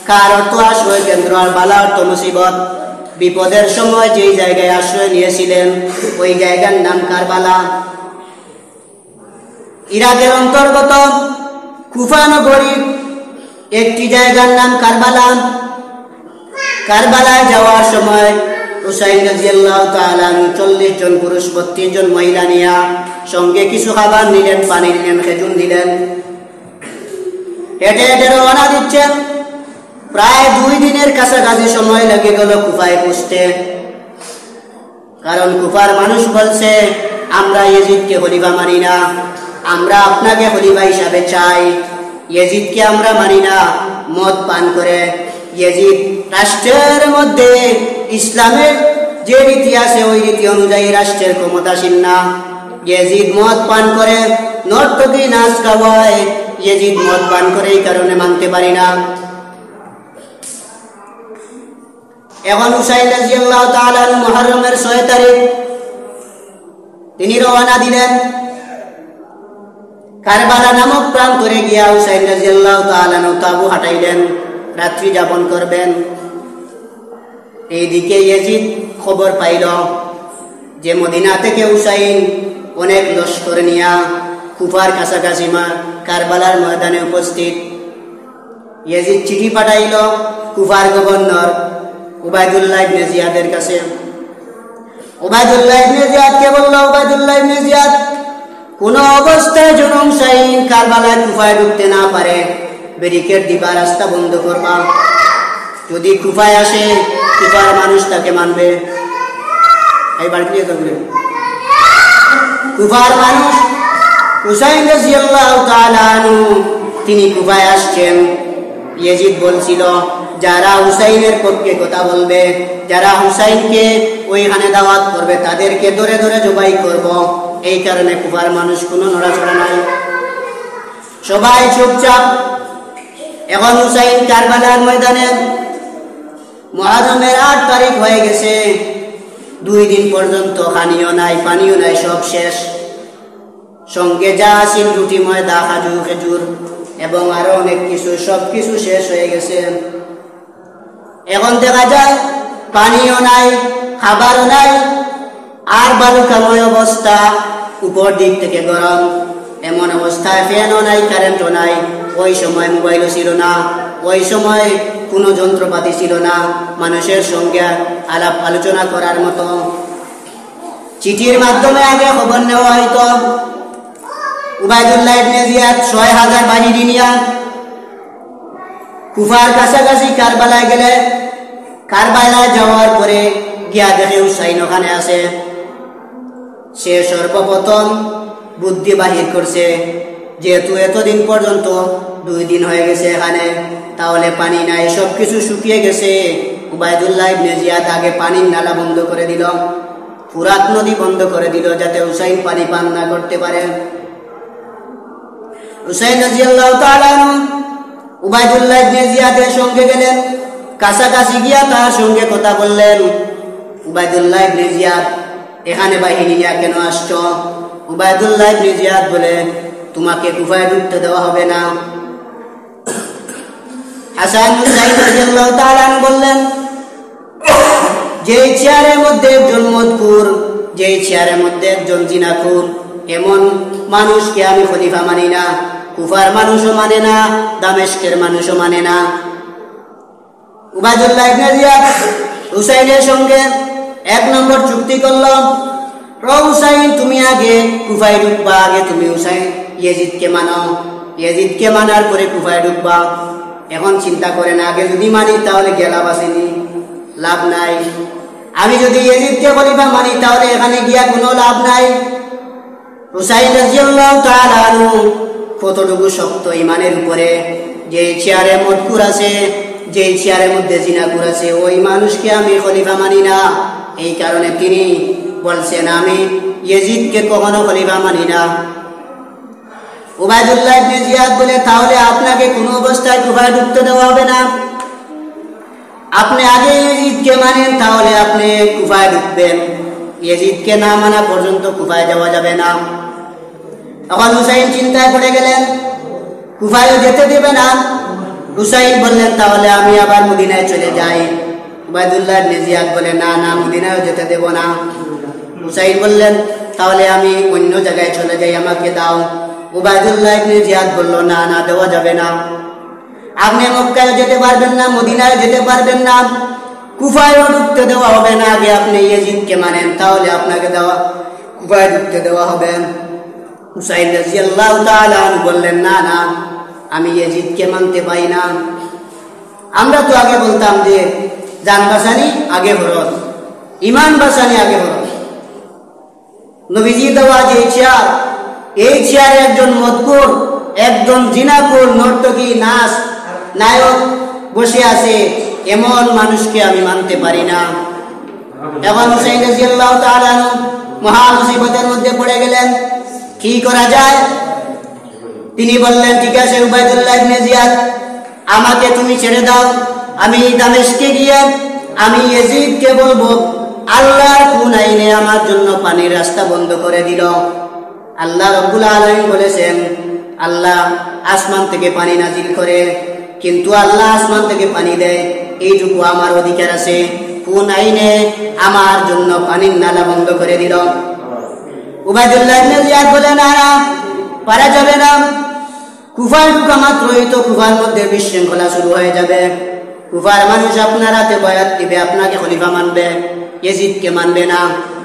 কার অর্থ আশ্রয় কেন্দ্র, আর বালা অর্থ মুসিবত। বিপদের সময় যেই জায়গায় আশ্রয় নিয়েছিলেন ওই জায়গার নাম কারবালা। ইরাকের অন্তর্গত কুফা নগরীর একটি জায়গার নাম কারবালা। কারবালায় যাওয়ার সময় হুসাইন রাদিয়াল্লাহু তাআলা আনহু 40 জন পুরুষ 32 জন মহিলা নিয়া সঙ্গে কিছু খাবার নিলেন, পানি নিলেন, খেজুর নিলেন। হেঁটে হেঁটে রওনা দিচ্ছেন। প্রায় 2 দিনের কাছাকাছি সময় লেগে গেল কুফায় পৌঁছতে। কারণ কুফার মানুষ বলছে, আমরা ইয়াজিদকে খলিফা মানি না, আমরা আপনাকে খলিফা হিসাবে চাই, ইয়াজিদকে আমরা মানি না। মদ পান করে ইয়াজিদ রাষ্ট্রের মধ্যে ইসলামের যে রীতি আছে ওই রীতি অনুযায়ী রাষ্ট্রের ক্ষমতাসীন না। ইয়াজিদ মদ পান করে, নর্তকী নাচ গাওয়ায়, ইয়াজিদ মদ পান করে, এই কারণে মানতে পারি না। এখন হুসাইন রাদিয়াল্লাহু তাআলা মুহররমের 6 তারিখ তিনি রওনা দিলেন। কারবালা নামক প্রান্তরে গিয়া হুসাইন রাদিয়াল্লাহু তাআলা তাবু হাঁটাইলেন, রাত্রি যাপন করবেন। এইদিকে ইয়াজিদ খবর পাইল যে মদিনা থেকে হুসাইন অনেক লস্কর নিয়া কুফার কাছাকাছি কারবালার ময়দানে উপস্থিত। ইয়াজিদ চিঠি পাঠাইল কুফার গভর্নর উবাইদুল্লাহ ইবনে জিয়াদের কাছে। উবাইদুল্লাহ ইবনে জিয়াদকে বলল, উবাইদুল্লাহ ইবনে জিয়াদ, কোন অবস্থায় যেন হুসাইন কারবালায় কুফায় ঢুকতে না পারে, ব্যারিকেড দিবা, রাস্তা বন্ধ করবা। যদি কুফায় আসে কুফার মানুষ তাকে মানবে। কুফার মানুষ হুসাইন রাদিয়াল্লাহু তাআলা আনহু তিনি কুফায় আসছেন। ইয়াজিদ বলছিল যারা হুসাইনের পক্ষে কথা বলবে, যারা হুসাইনকে ওইখানে দাওয়াত করবে তাদেরকে ধরে ধরে জবাই করব। এই কারণে কুফার মানুষ কোনো নড়াচড়া নাই, সবাই চুপচাপ। এখন হুসাইন কারবালার ময়দানে, মুহররমের 8 তারিখ হয়ে গেছে, 2 দিন পর্যন্ত খানিও নাই পানিও নাই, সব শেষ। সঙ্গে যা আছিল রুটি ময়দা খাজুর খেজুর এবং আরো অনেক কিছু, সব কিছু শেষ হয়ে গেছে। এখন দেখা যায় পানিও নাই, খাবারও নাই, আর বালুকাময় অবস্থা, উপর দিক থেকে গরম, এমন অবস্থায় ফ্যানও নাই, কারেন্টও নাই। ওই সময় মোবাইলও ছিল না, ওই সময় কোনো যন্ত্রপাতি ছিল না মানুষের সঙ্গে আলাপ আলোচনা করার মতো। চিঠির মাধ্যমে আগে খবর নেওয়া হয়তো। উবাইদুল্লাহ ইবনে জিয়াদ 6000 বাহিনী নিয়ে কুফার কাছাকাছি কারবালায় গেলে, কারবালায় যাওয়ার পরে গিয়া দেখে হুসাইন ওখানে আছে। সে সর্বপ্রথম বুদ্ধি বাহির করছে, যেহেতু এতদিন পর্যন্ত 2 দিন হয়ে গেছে এখানে, তাহলে পানি নাই, সবকিছু শুকিয়ে গেছে। উবাইদুল্লাহ ইবনে জিয়াদ আগে পানির নালা বন্ধ করে দিল, ফুরাত নদী বন্ধ করে দিল, যাতে হুসাইন পানি পান না করতে পারে। হুসাইন রাদিয়াল্লাহু তাআলা উবাইদুল্লাহ ইবনে জিয়াদের সঙ্গে গেলেন, কাছাকাছি গিয়া তার সঙ্গে কথা বললেন। উবাইদুল্লাহ ইবনে জিয়াদ, এখানে বাহিনী নিয়ে কেন আসছো? উবাইদুল্লাহ ইবনে জিয়াদ বলে, তোমাকে কুফায় ঢুকতে দেওয়া হবে না। হাসান হুসাইন রাদিয়াল্লাহু তাআলা বললেন, যেই চেয়ারের মধ্যে একজন মদকুর, যেই চেয়ারের মধ্যে একজন জিনাকুর, এমন মানুষকে আমি খলিফা মানি না। কুফার মানুষও মানে না, দামেস্কের মানুষও মানে না। উবাইদুল্লাহ ইবনে জিয়াদ হুসাইনের সঙ্গে 1 নম্বর চুক্তি করল, হুসাইন তুমি আগে কুফায় ঢুকবা, আগে তুমি হুসাইন ইয়াজিদকে মানো, ইয়াজিদকে মানার পরে কুফায় ঢুকবা। এখন চিন্তা করেন, আগে যদি মানি তাহলে গেলা বাসেনি, লাভ নাই। আমি যদি ইয়াজিদকে খলিফা মানি তাহলে এখানে গিয়া কোনো লাভ নাই। হুসাইন রাদিয়াল্লাহু তাআলা আনহু কতটুকু শক্ত ইমানের উপরে, যে চেয়ারে মদকুর আছে, যে চেয়ারের মধ্যে জিনাকুর আছে, ওই মানুষকে আমি খলিফা মানি না। এই কারণে তিনি বলছেন, আমি ইয়াজিদকে কখনো খলিফা মানি না। উবাইদুল্লাহ ইবনে জিয়াদ বলে, তাহলে আপনাকে কোনো অবস্থায় কুফায় ঢুকতে দেওয়া হবে না। আপনি আগে ইয়াজিদকে মানেন, তাহলে আপনি কুফায় ঢুকবেন, ইয়াজিদকে না মানা পর্যন্ত কুফায় যাওয়া যাবে না। তখন হুসাইন চিন্তায় পড়ে গেলেন, কুফায় যেতে দেবে না। হুসাইন বললেন, তাহলে আমি আবার মদিনায় চলে যাই। উবাইদুল্লাহ ইবনে জিয়াদ বলে, না না, মদিনায় যেতে দেব না। হুসাইন বললেন, তাহলে আমি অন্য জায়গায় চলে যাই, আমাকে দাও। উবাইদুল্লাহ ইবনে জিয়াদ বলল, না না, দেওয়া যাবে না। আপনি মক্কায় যেতে পারবেন না, মদিনায় যেতে পারবেন না, কুফায়ও ঢুকতে দেওয়া হবে না। আগে আপনি ইয়াজিদকে মানেন, তাহলে আপনাকে কুফায় ঢুকতে দেওয়া হবে। হুসাইন রাদিয়াল্লাহু তাআলা বললেন, না না, আমি ইয়াজিদকে মানতে পারি না। আমরা তো আগে বলতাম যে জান বাঁচানি আগে ফরজ, ইমান বাঁচানি আগে ফরজ। নবীজি দেওয়া যে চেয়ার, এই চেয়ারে একজন মদকুর, একজন জিনাকুর, নর্তকী, নায়ক বসে আছে, এমন মানুষকে আমি মানতে পারি না। এখন হুসাইন রাদিয়াল্লাহু তাআলা মহা মুসিবতের মধ্যে পড়ে গেলেন, কি করা যায়? তিনি বললেন, ঠিক আছে উবাইদুল্লাহ ইবনে জিয়াদ, আমাকে তুমি ছেড়ে দাও, আমি দামেস্কে গিয়ে আমি ইয়াজিদকে বলবো আল্লাহর কোন আইনে আমার জন্য পানির রাস্তা বন্ধ করে দিল। আল্লাহ রাব্বুল আলামিন বলেছেন, আল্লাহ আসমান থেকে পানি নাজিল করে, কিন্তু আল্লাহ আসমান থেকে পানি দেয়, এইটুকু আমার অধিকার আছে। কোন আইনে আমার জন্য পানির নালা বন্ধ করে দিল? উবাইদুল্লাহ ইবনে জিয়াদ বলে, না না, পারা যাবে না। কুফায় ঢুকা মাত্রই তো কুফার মধ্যে বিশৃঙ্খলা শুরু হয়ে যাবে। কুফার মানুষ আপনার হাতে বয়াত দিবে, আপনাকে খলিফা মানবে, ইয়াজিদকে মানবে না,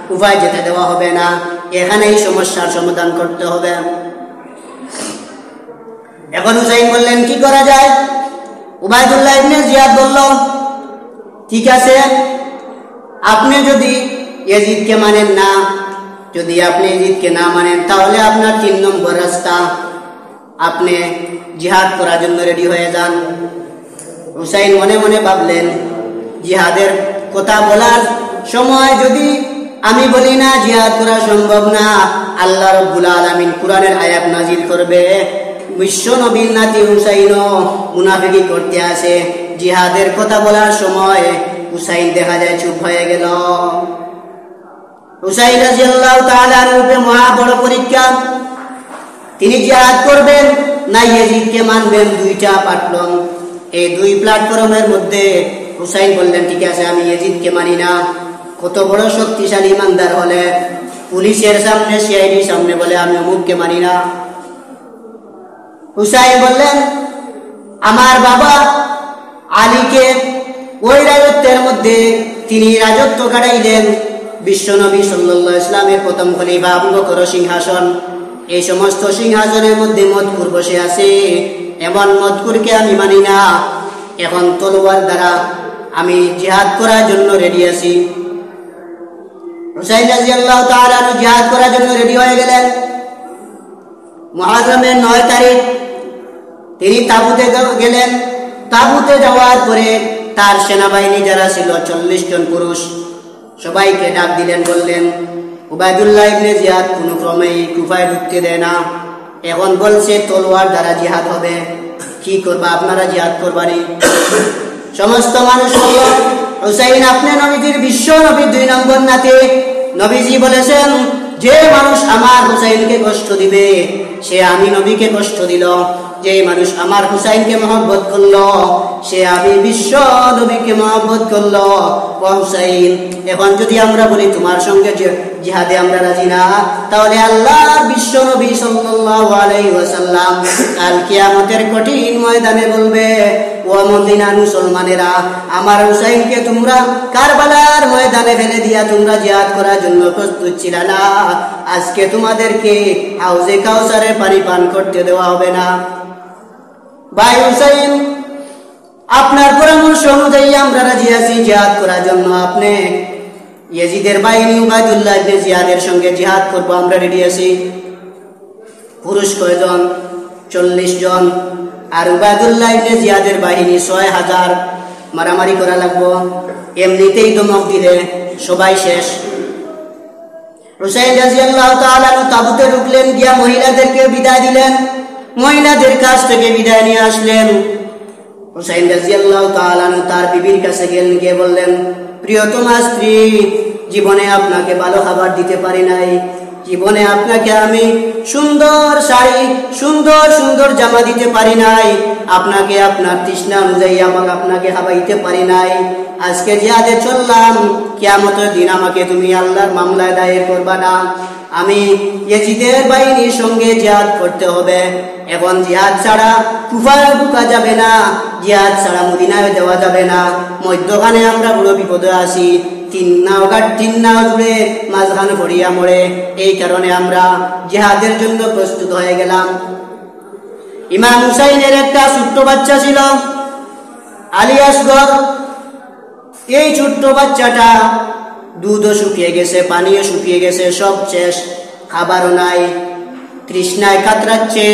কুফায় যেতে দেওয়া হবে না। এখানেই সমস্যার সমাধান করতে হবে। এখন হুসাইন বললেন, কি করা যায়? উবাইদুল্লাহ ইবনে জিয়াদ বলল, ঠিক আছে, আপনি যদি ইয়াজিদকে মানেন না, যদি আপনি ইয়াজিদকে না মানেন, তাহলে আপনার 3 নম্বর রাস্তা, আপনি জিহাদ করার জন্য রেডি হয়ে যান। হুসাইন মনে মনে ভাবলেন, জিহাদের কথা বলার সময় যদি আমি বলি না জিহাদ করা সম্ভব না, আল্লাহ রাব্বুল আলামিন কোরআনের আয়াত নাজিল করবে, বিশ্ব নবীর নাতি হুসাইনও মুনাফিকি করতে আসে। জিহাদের কথা বলার সময় হুসাইন দেখা যায় চুপ হয়ে গেল। হুসাইন রাদিয়াল্লাহু তাআলা রূপে মহা বড় পরীক্ষা। তিনি জিহাদ করবেন না ইয়াজিদকে মানবেন, দুইটা প্ল্যাটফর্ম। এই দুই প্ল্যাটফর্মের মধ্যে হুসাইন বললেন, ঠিক আছে আমি ইয়াজিদকে মানি না। কত বড় শক্তিশালী ইমানদার হলে পুলিশের সামনে, সিআইডির সামনে বলে আমি অমুককে মানি না। হুসাইন বললেন, আমার বাবা আলীকে ওই রাজত্বের মধ্যে তিনি রাজত্ব কাটাইলেন। বিশ্বনবী সাল্লাল্লাহু আলাইহি ওয়াসাল্লামের প্রথম খলিফা আবু বকর সিংহাসন, এই সমস্ত সিংহাসনের মধ্যে মদকুর বসে আছে, এমন মদকুরকে আমি মানি না। এখন তলোয়ার দ্বারা আমি জিহাদ করার জন্য রেডি আছি। হুসাইন রাদিয়াল্লাহু তাআলা জিহাদ করার জন্য রেডি হয়ে গেলেন। মুহররমের 9 তারিখ তিনি তাবুতে গেলেন। তাবুতে যাওয়ার পরে তার সেনাবাহিনী যারা ছিল 40 জন পুরুষ, সবাইকে ডাক দিলেন, বললেন উবাইদুল্লাহ ইবনে জিয়াদ কোনো ক্রমেই কুফায় ঢুকতে দেয় না। এখন বলছে তলোয়ার দ্বারা জিহাদ হবে, কি করবা আপনারা, জিহাদ করবানি? সমস্ত মানুষ বলল, হুসাইন আপনি নবীজির, বিশ্ব নবীর 2 নম্বর নাতি। নবীজি বলেছেন, যে মানুষ আমার হুসাইনকে কষ্ট দিবে সে আমি নবীকে কষ্ট দিল। যে মানুষ আমার হুসাইনকে মহব্বত করলো সে আমি বিশ্ব নবীকে মহব্বত করলো। ও হুসাইন, এখন যদি আমরা বলি তোমার সঙ্গে জিহাদে আমরা রাজি না, তাহলে আল্লাহ বিশ্ব নবী সাল্লাল্লাহু আলাইহি ওয়াসাল্লাম কাল কিয়ামতের কঠিন ময়দানে বলবে, ও মদিনার মুসলমানেরা, আমার হুসাইনকে তোমরা কারবালার ময়দানে ফেলে দিয়া তোমরা জিহাদ করার জন্য প্রস্তুত ছিল না, আজকে তোমাদেরকে হাউজে কাউসারের পানি পান করতে দেওয়া হবে না। ভাই হুসাইন, আপনার পরামর্শ অনুযায়ী আমরা রাজি আছি জিহাদ করার জন্য। আপনি ইয়াজিদের বাহিনী উবাইদুল্লাহ ইবনে জিয়াদের সঙ্গে জিহাদ করব, আমরা রেডি আছি। পুরুষ কয়জন? 40 জন। আর উবাইদুল্লাহ ইবনে জিয়াদের বাহিনী 6000। মারামারি করা লাগবো, এমনিতেই ধমক দিলে সবাই শেষ। হুসাইন রাদিয়াল্লাহু তাআলা তাবুতে ঢুকলেন, গিয়া মহিলাদেরকে বিদায় দিলেন, মহিলাদের কাছ থেকে বিদায় নিয়ে আসলেন। হুসাইন রাদিয়াল্লাহু তাআলা তার বিবির কাছে গেলেন, গিয়ে বললেন, প্রিয়তমা স্ত্রী, জীবনে আপনাকে ভালো খাবার দিতে পারি নাই, জীবনে আপনাকে আমি সুন্দর শাড়ি, সুন্দর সুন্দর জামা দিতে পারি নাই, আপনাকে আপনার তৃষ্ণা অনুযায়ী আপনাকে খাওয়াইতে পারি নাই। আজকে জিহাদে চললাম, কিয়ামতের দিন আমাকে তুমি আল্লাহর মামলায় দায়ের করবা না। আমি ইয়াজিদের বাহিনীর সঙ্গে জিহাদ করতে হবে। এখন জিহাদ ছাড়া কুফায় ঢুকা যাবে না, জিহাদ ছাড়া মদিনায় যাওয়া যাবে না। মধ্যখানে আমরা বড় বিপদে আছি, 3 নাও জুড়ে মাঝখানে পড়িয়া মরে। এই কারণে আমরা জিহাদের জন্য প্রস্তুত হয়ে গেলাম। ইমাম হুসাইনের একটা ছোট্ট বাচ্চা ছিল, আলী আসগর। এই ছোট্ট বাচ্চাটা দুধও শুকিয়ে গেছে, পানিও শুকিয়ে গেছে, সব শেষ, খাবারও নাই, তৃষ্ণায় কাতরাচ্ছে।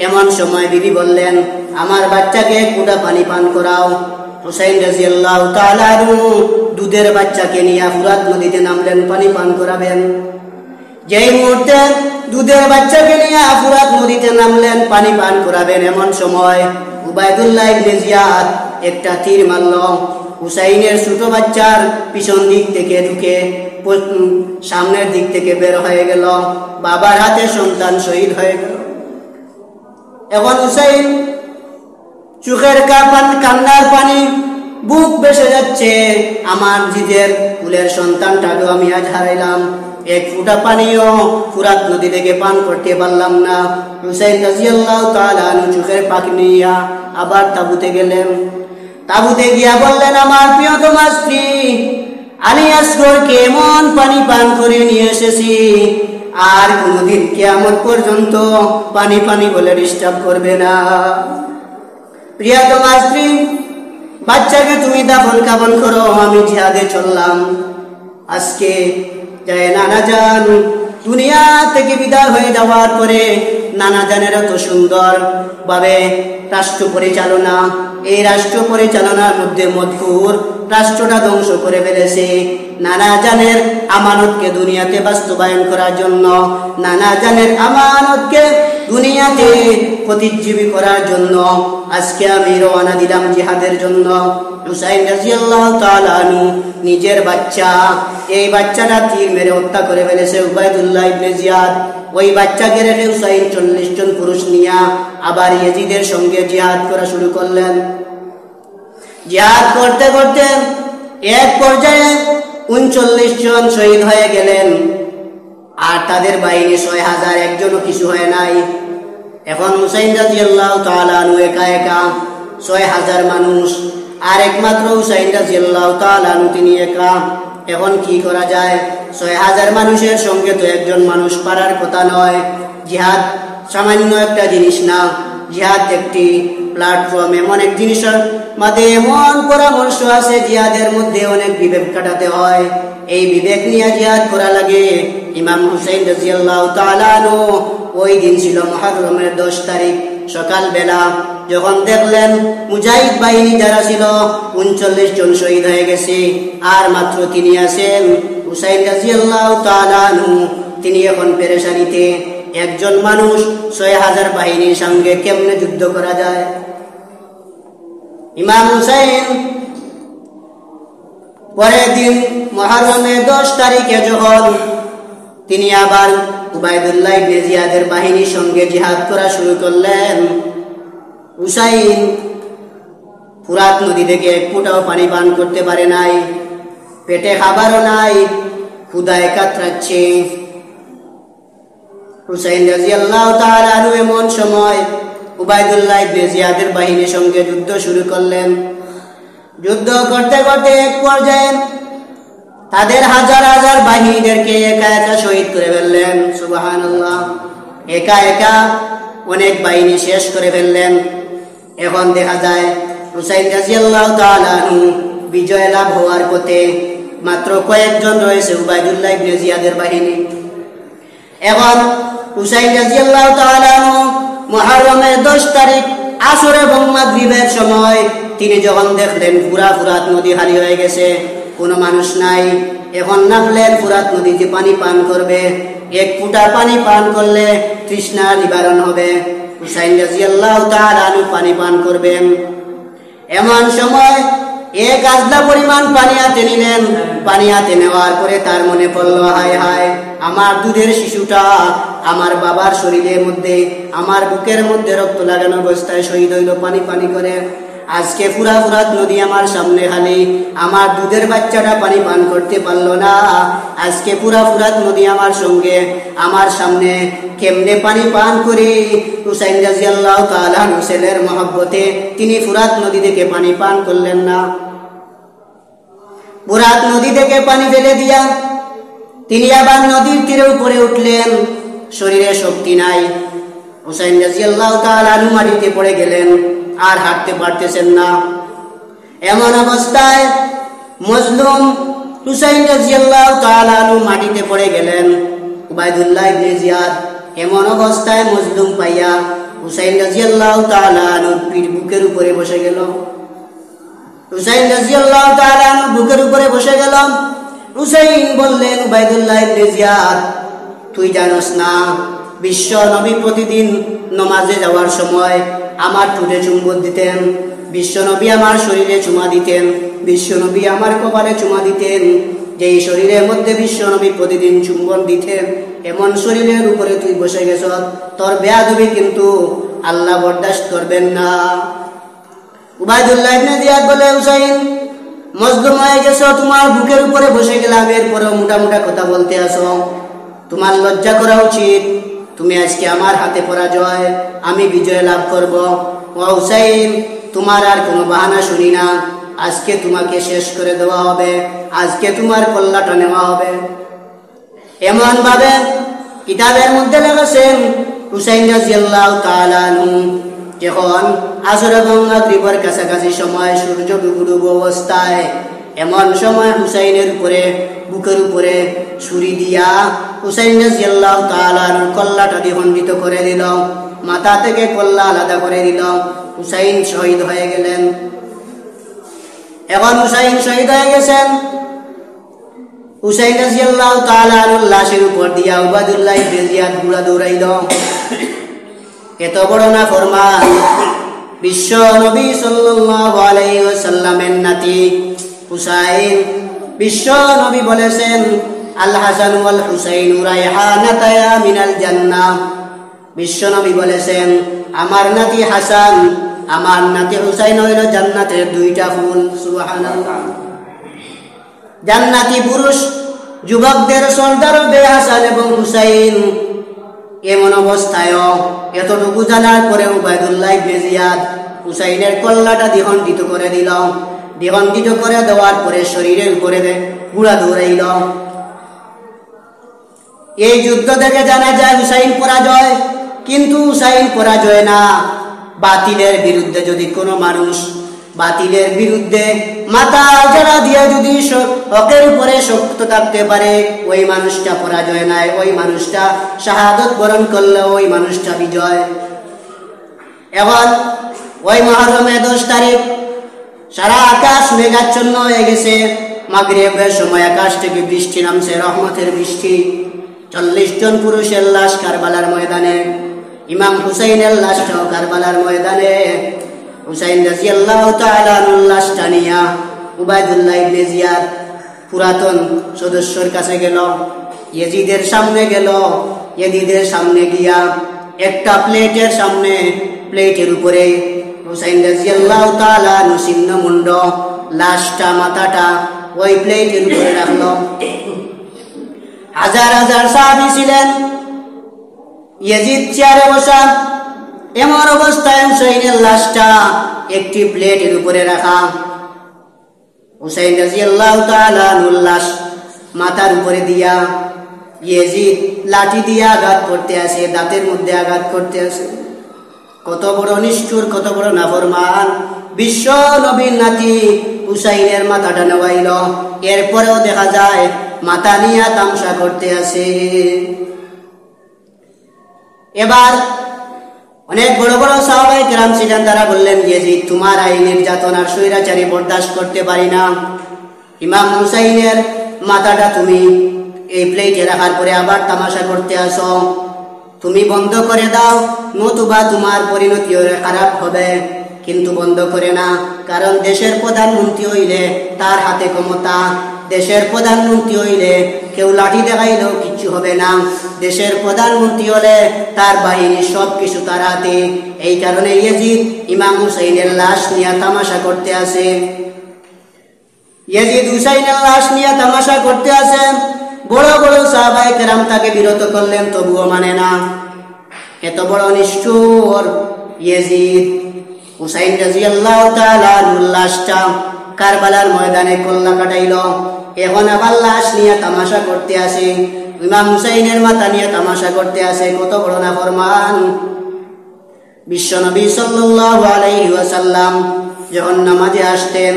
এমন সময় বিবি বললেন, আমার বাচ্চাকে কুড়া পানি পান করাও। হুসাইন রাদিয়াল্লাহু তাআলা দুধের বাচ্চাকে নিয়ে ফুরাত নদীতে নামলেন, পানি পান করাবেন। যেই মুহূর্তে দুধের বাচ্চাকে নিয়ে ফুরাত নদীতে নামলেন, পানি পান করাবেন, এমন সময় উবাইদুল্লাহ ইবনে জিয়াদ একটা তীর মারল। হুসাইনের ছোট বাচ্চার পিছন দিক থেকে ঢুকে সামনের দিক থেকে বের হয়ে গেল। বাবার হাতে সন্তান শহীদ হয়ে গেল। এখন হুসাইন চোখের কান্নার পানি, বুক ভেসে যাচ্ছে। আমার জিদের কুলের সন্তানটাকেও আমি আজ হারাইলাম, এক ফোঁটা পানিও ফুরাত নদী থেকে পান করতে পারলাম না। হুসাইন রাদিয়াল্লাহু তাআলা চোখের পানি নিয়ে আবার তাবুতে গেলেন। তাবুতে গিয়া বললেন, আমার প্রিয়তমা স্ত্রী আলী আসগরকে এমন পানি পান করে নিয়ে এসেছি, আর কোনদিন কিয়ামত পর্যন্ত পানি পানি বলে ডিস্টার্ব করবে না। প্রিয়তমা স্ত্রী, বাচ্চাকে তুমি দাফন কাফন করো, আমি জিহাদে চললাম। আজকে যায় নানা যান দুনিয়া থেকে বিদায় হয়ে যাওয়ার পরে নানা জানের এত সুন্দর ভাবে রাষ্ট্র পরিচালনা, এই রাষ্ট্র পরিচালনার মধ্যে মজবুর রাষ্ট্রটা ধ্বংস করে ফেলেছে। নানা জানের আমানতকে দুনিয়াতে বাস্তবায়ন করার জন্য, নানা জানের আমানতকে দুনিয়াতে প্রতিজীবী করার জন্য আজকে আমি রওনা দিলাম জিহাদের জন্য। হুসাইন রাদিয়াল্লাহু তাআলা আনহু নিজের বাচ্চা, এই বাচ্চাটা তীর মেরে হত্যা করে ফেলেছে উবাইদুল্লাহ ইবনে জিয়াদ। ওই বাচ্চাকে রেখে হুসাইন 40 জন পুরুষ নিয়ে আবার ইয়াজিদের সঙ্গে জিহাদ করা শুরু করলেন। জিহাদ করতে করতে এক পর্যায়ে 39 জন শহীদ হয়ে গেলেন, আর তাদের বাহিনী 6000, একজনও কিছু হয় নাই। এখন হুসাইন রাদিয়াল্লাহু তাআলা আনহু একা একা 6000 মানুষ, আর একমাত্র হুসাইন রাদিয়াল্লাহু তাআলা আনহু তিনি একা। এখন কি করা যায়? 6000 মানুষের সঙ্গে তো একজন মানুষ পারার কথা নয়। জিহাদ সামান্য একটা জিনিস না, জিহাদ একটি প্ল্যাটফর্ম, এমন এক জিনিসের মধ্যে এমন পরামর্শ আছে, জিহাদের মধ্যে অনেক বিবেক কাটাতে হয়। এই বিবেক নিয়ে জিহাদ করা লাগে। ইমাম হুসাইন রাদিয়াল্লাহু তাআলা আনহু ওই দিন ছিল মুহররমের 10 তারিখ সকাল বেলা, যখন দেখলেন মুজাহিদ বাহিনী যারা ছিল 39 জন শহীদ হয়ে গেছে, আর মাত্র তিনি আছেন হুসাইন রাদিয়াল্লাহু তাআলা আনহু। তিনি এখন পেরেশানিতে, একজন মানুষ 6000 বাহিনীর সঙ্গে কেমনে যুদ্ধ করা যায়? ইমাম হুসাইন পরের দিন মুহররমের 10 তারিখে যখন তিনি আবার উবাইদুল্লাহ ইবনে জিয়াদের বাহিনীর সঙ্গে জিহাদ করা শুরু করলেন, হুসাইন ফুরাত নদী থেকে এক ফোঁটাও পানি পান করতে পারে নাই, পেটে খাবারও নাই, ক্ষুধায় কাতরাচ্ছে। হুসাইন রাদিয়াল্লাহু তাআলা আনহু এমন সময় উবাইদুল্লাহ ইবনে জিয়াদের বাহিনীর সঙ্গে যুদ্ধ শুরু করলেন। যুদ্ধ করতে করতে এক পর্যায়ে তাদের হাজার হাজার বাহিনীদেরকে একা একা শহীদ করে ফেললেন। সুবহানাল্লাহ, একা একা অনেক বাহিনী শেষ করে ফেললেন। এখন দেখা যায় হুসাইন রাদিয়াল্লাহু তাআলা আনহু বিজয় লাভ হওয়ার পথে, মাত্র কয়েকজন রয়েছে উবাইদুল্লাহ ইবনে জিয়াদের বাহিনী। এখন হুসাইন রাদিয়াল্লাহু তাআলা আনহু মুহররমের 10 তারিখ আসর এবং মাগরিবের সময় তিনি যখন দেখলেন পুরা ফুরাত নদী খালি হয়ে গেছে, কোনো মানুষ নাই, এখন নামলেন ফুরাত নদীতে পানি পান করবে। এক ফুটা পানি পান করলে তৃষ্ণা নিবারণ হবে। হুসাইন রাদিয়াল্লাহু তাআলা আনহু পানি পান করবেন। এমন সময় এক আজলা পরিমাণ পানি হাতে নিলেন। পানি হাতে নেওয়ার পরে তার মনে পড়লো, হায় হায়, আমার দুধের শিশুটা আমার বাবার শরীরের মধ্যে, আমার বুকের মধ্যে রক্ত লাগানো অবস্থায় শহীদ হইল পানি পানি করে। আজকে পুরা ফুরাত নদী আমার সামনে খালি, আমার দুধের বাচ্চাটা পানি পান করতে পারলো না। আজকে পুরা ফুরাত নদী আমার সঙ্গে, আমার সামনে, কেমনে পানি পান করি? হুসাইন রাদিয়াল্লাহু তাআলা আনহু ছেলের মহব্বতে তিনি ফুরাত নদী থেকে পানি পান করলেন না। ফুরাত নদী থেকে পানি ফেলে দিয়া তিনি আবার নদীর তীরে উপরে উঠলেন। শরীরে শক্তি নাই। হুসাইন রাদিয়াল্লাহু তাআলা আনহু মাটিতে পড়ে গেলেন, আর হাঁটতে পারতেছেন না। এমন অবস্থায় মজলুম হুসাইন রাদিয়াল্লাহু তাআলা আনহু মাটিতে পড়ে গেলেন। উবাইদুল্লাহ ইবনে জিয়াদ এমন অবস্থায় মজলুম পাইয়া হুসাইন রাদিয়াল্লাহু তাআলা আনহু বুকের উপরে বসে গেল। হুসাইন রাদিয়াল্লাহু তাআলা আনহু বুকের উপরে বসে গেল। হুসাইন বললেন, উবাইদুল্লাহ ইবনে জিয়াদ, তুই জানোস না বিশ্ব নবী প্রতিদিন নামাজে যাওয়ার সময় আমার ঠোঁটে চুম্বন দিতেন, বিশ্ব নবী আমার শরীরে চুমা দিতেন, বিশ্ব নবী আমার কপালে চুমা দিতেন। যেই শরীরের মধ্যে বিশ্ব নবী প্রতিদিন চুম্বন দিতেন, এমন শরীরের উপরে তুই বসে গেছ, তোর বেয়াদবি কিন্তু আল্লাহ বরদাস্ত করবেন না। উবাইদুল্লাহ ইবনে জিয়াদ বলে, হুসাইন মজলুম হয়ে গেছো, তোমার বুকের উপরে বসে গেলাম, এরপরেও মোটা মোটা কথা বলতে আসো, তোমার লজ্জা করা উচিত। তুমি আজকে আমার হাতে পরাজয়, আমি বিজয় লাভ করব। ও হুসাইন, তোমার আর কোনো বাহানা শুনি না, আজকে তোমাকে শেষ করে দেওয়া হবে, আজকে তোমার কল্লাটা নেওয়া হবে। এমন ভাবে কিতাবের মধ্যে লেখেছেন হুসাইন রাদিয়াল্লাহু তাআলা আনহু যখন আসর এবং মাগরিবের কাছাকাছি সময় সূর্য ডুবু ডুবু অবস্থায়, এমন সময় হুসাইনের উপরে বুকের উপরে ছুরি দিয়া হুসাইন রাদিয়াল্লাহু তাআলা আনহুর কল্লাটা দ্বিখণ্ডিত করে দিল, মাথা থেকে কল্লা আলাদা করে দিল। হুসাইন শহীদ হয়ে গেলেন। এখন হুসাইন শহীদ হয়ে গেছেন। হুসাইন রাদিয়াল্লাহু তাআলা আনহুর লাশের উপর দিয়া উবাইদুল্লাহ ইবনে জিয়াদ ঘোড়া দৌড়াইল। এত বড় নাফরমান বিশ্ব নবী সাল্লাল্লাহু আলাইহি ওয়াসাল্লামের নাতি হুসাইন। বিশ্ব নবী বলেছেন, আল হাসান ওয়াল হুসাইন রায়হানাতায়া মিনাল জান্নাহ। বিশ্ব নবী বলেছেন, আমার নাতি হাসান, আমার নাতি হুসাইন হইল জান্নাতের দুইটা ফুল। সুবহানাল্লাহ। জান্নাতি পুরুষ যুবকদের সর্দার হবে হাসান এবং হুসাইন। এমন অবস্থায় এতটুকু জানার পরে উবাইদুল্লাহ ইবনে জিয়াদ হুসাইনের কল্লাটা দ্বিখণ্ডিত করে দিল। দ্বিখণ্ডিত করে দেওয়ার পরে শরীরের উপরে ঘোড়া দৌড়াইল। এই যুদ্ধ থেকে জানা যায় হুসাইন পরাজয়, কিন্তু হুসাইন পরাজয় না। বাতিলের বিরুদ্ধে যদি কোনো মানুষ বাতিলের বিরুদ্ধে মাথা জড়া দিয়ে যদি হকের উপরে শক্ত থাকতে পারে, ওই মানুষটা পরাজয় নাই, ওই মানুষটা শাহাদত বরণ করলে ওই মানুষটা বিজয়। এখন ওই মুহররমের 10 তারিখ সারা আকাশ মেঘাচ্ছন্ন হয়ে গেছে। মাগরিবের সময় আকাশ থেকে বৃষ্টি নামছে, রহমতের বৃষ্টি। 40 জন পুরুষের লাশ কারবালার ময়দানে, ইমাম হুসাইনের লাশটাও কারবালার ময়দানে। হুসাইন রাদিয়াল্লাহু তাআলা আনহুর লাশটা নিয়া উবাইদুল্লাহ ইবনে জিয়াদ পুরাতন সদস্যর কাছে গেল, ইয়াজিদের সামনে গেল। ইয়াজিদের সামনে গিয়া একটা প্লেটের সামনে, প্লেটের উপরে হুসাইন রাদিয়াল্লাহু তাআলা আনহু ছিন্ন মুন্ড, লাশটা, মাথাটা ওই প্লেটের উপরে রাখলো। হাজার হাজার সাহাবী ছিলেন। ইয়াজিদ চেয়ারে বসা। এমন অবস্থায় হুসাইনের লাশটা একটি প্লেটের উপরে রাখা। হুসাইন রাদিয়াল্লাহু তাআলা আনহুর লাশ মাথার উপরে দিয়া ইয়াজিদ লাঠি দিয়ে আঘাত করতে আসে, দাঁতের মধ্যে আঘাত করতে আসে। কত বড় নিষ্ঠুর, কত বড় নাফরমান। বিশ্ব নবীর নাতি হুসাইনের মাথাটা নেওয়াইল। এরপরেও দেখা যায় মাথা নিয়ে তামসা করতে আসে। এবার অনেক বড় বড় সাহাবায়ে কেরাম ছিলেন, তারা বললেন, ইয়াজিদ, তোমার এই নির্যাতন আর স্বৈরাচারী বরদাস্ত করতে পারি না। ইমাম হুসাইনের মাথাটা তুমি এই প্লেটে রাখার পরে আবার তামাশা করতে আসো, তুমি বন্ধ করে দাও, নতুবা তোমার পরিণতি খারাপ হবে। কিন্তু বন্ধ করে না, কারণ দেশের প্রধানমন্ত্রী হইলে তার হাতে ক্ষমতা। দেশের প্রধানমন্ত্রী হইলে কেউ লাঠি দেখাইলেও কিচ্ছু হবে না। দেশের প্রধানমন্ত্রী হলে তার বাহিনী সবকিছু তার হাতে। এই কারণে ইয়াজিদ ইমাম হুসাইনের লাশ নিয়ে তামাশা করতে আসে। ইয়াজিদ হুসাইনের লাশ নিয়ে তামাশা করতে আসে। বড় বড় সাহাবায়ে কেরাম তাকে বিরত করলেন, তবুও মানে না। এত বড় নিষ্ঠুর ইয়াজিদ হুসাইন রাদিয়াল্লাহু তাআলা আনহুর লাশটা কারবালার ময়দানে কল্লা কাটাইল। এখন আবার লাশ নিয়ে তামাশা করতে আসে, ইমাম হুসাইনের মাথা নিয়ে তামাশা করতে আসে। কত বড় নাফরমান। বিশ্বনবী সাল্লাল্লাহু আলাইহি ওয়াসাল্লাম যখন নামাজে আসতেন,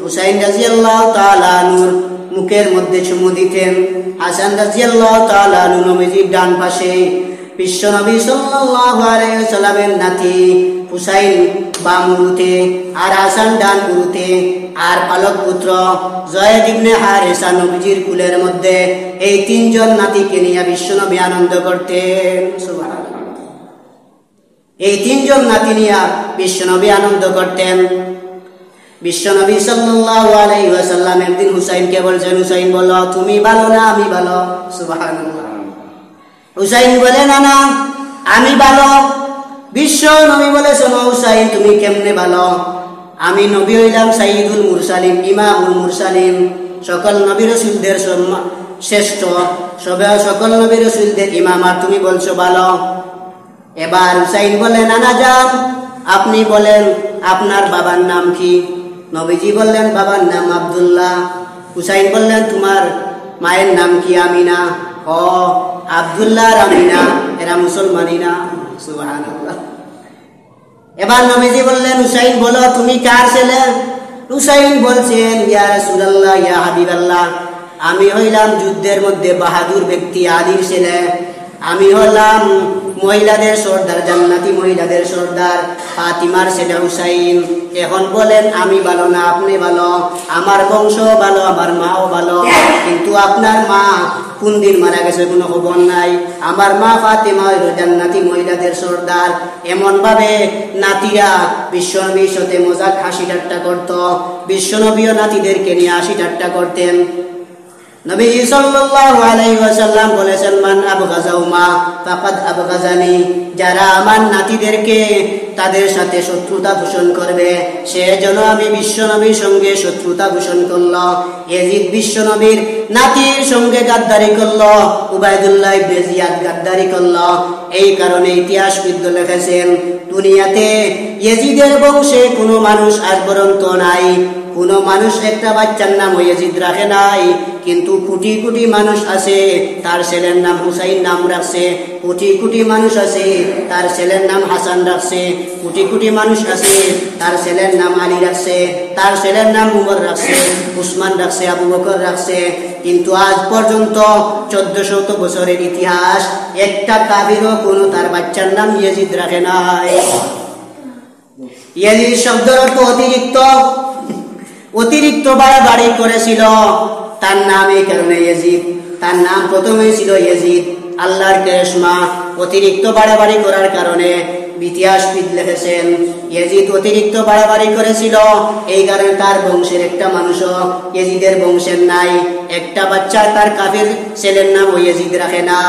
হুসাইন রাদিয়াল্লাহু তাআলা আনহুর মুখের মধ্যে চুমু দিতেন। হাসান রাদিয়াল্লাহু তাআলা আনহু নবীজির ডান পাশে, বিশ্বনবী সাল্লাল্লাহু আলাইহি ওয়াসাল্লামের নাতি হুসাইন বাম উরুতে আর হাসান ডান উরুতে, আর পালক পুত্র যায়েদ ইবনে হারেসা নবীজির কুলের মধ্যে। এই 3 জন নাতিকে নিয়ে বিশ্বনবী আনন্দ করতেন। সুবহানাল্লাহ। এই 3 জন নাতি নিয়ে বিশ্বনবী আনন্দ করতেন। বিশ্বনবী সাল্লাল্লাহু আলাইহি ওয়াসাল্লাম একদিন হুসাইনকে বলছেন, হুসাইন বলো, তুমি ভালো না আমি ভালো? সুবহানাল্লাহ। হুসাইন বলে, না না আমি ভালো। বিশ্ব নবী বলেছেন, হুসাইন তুমি কেমনে ভালো? আমি নবী হইলাম সাইয়্যিদুল মুরসালিন, ইমামুল মুরসালিন, সকল নবী রাসূলদের শ্রেষ্ঠ, সকল নবী রাসূলদের ইমাম, আর তুমি বলছো ভালো। এবার হুসাইন বলে, নানা যান আপনি বলেন আপনার বাবার নাম কি? নবীজি বললেন, বাবার নাম আব্দুল্লাহ। হুসাইন বললেন, তোমার মায়ের নাম কি? আমিনা। ও আব্দুল্লাহ আর আমিনা এরা মুসলমানই না? সুবহানাল্লাহ। এবার নবীজি বললেন, হুসাইন বলো তুমি কার ছেলে? হুসাইন বলছেন, ইয়া রাসূলুল্লাহ, ইয়া হাবিবাল্লাহ, আমি হইলাম যুদ্ধের মধ্যে বাহাদুর ব্যক্তি আলীর ছেলে, আমি হলাম মহিলাদের সর্দার, জান্নাতি মহিলাদের সর্দার ফাতিমার ছেলে হুসাইন। এখন বলেন আমি ভালো না আপনি ভালো? আমার বংশ ভালো, আমার মাও ভালো, কিন্তু আপনার মা কোন দিন মারা গেছে কোনো খবর নাই। আমার মা ফাতিমা হইল জান্নাতি মহিলাদের সর্দার। এমন ভাবে নাতিরা বিশ্বনবীর সাথে মজাক হাসি ঠাট্টা করত। বিশ্বনবীও নাতিদেরকে নিয়ে হাসি ঠাট্টা করতেন। নবী সাল্লাল্লাহু আলাইহি ওয়াসাল্লাম বলেছেন, মান আবগাযাহুমা ফাকাদ আবগাযানি, যারা আমার নাতিদেরকে তাদের সাথে শত্রুতা পোষণ করবে সে যেন আমি বিশ্বনবীর সঙ্গে শত্রুতা পোষণ করল। ইয়াজিদ বিশ্বনবীর নাতির সঙ্গে গাদ্দারি করল, উবাইদুল্লাহ ইবনে জিয়াদ গাদ্দারি করল। এই কারণে ইতিহাসবিদ লিখেছেন, দুনিয়াতে ইয়াজিদের বংশে কোনো মানুষ আজ পর্যন্ত নাই, কোনো মানুষ একটা বাচ্চার নাম ইয়াজিদ রাখে নাই, কিন্তু কোটি কোটি মানুষ আছে তার ছেলের নাম হুসাইন নাম রাখছে, কোটি কোটি মানুষ আছে তার ছেলের নাম হাসান রাখছে, কোটি কোটি মানুষ আছে তার ছেলের নাম আলী রাখছে, তার ছেলের নাম উমর রাখছে, উসমান রাখছে, আবু বকর রাখছে। কিন্তু আজ পর্যন্ত 1400 বছরের ইতিহাস একটা কাবিরও কোনো তার বাচ্চার নাম ইয়াজিদ রাখে নাই। ইয়াজিদ শব্দের অর্থ অতিরিক্ত, অতিরিক্ত বাড়াবাড়ি করেছিল, তার নাম এই কারণে ইয়াজিদ। তার নাম প্রথমে ছিল ইয়াজিদ, আল্লাহর কেশমা। অতিরিক্ত বাড়াবাড়ি করার কারণে ইতিহাসবিদ লিখেছেন ইয়াজিদ অতিরিক্ত বাড়াবাড়ি করেছিল, এই কারণে তার বংশের একটা মানুষও ইয়াজিদের বংশের নাই। একটা বাচ্চা তার কাফির ছেলের নাম ইয়াজিদ রাখে না।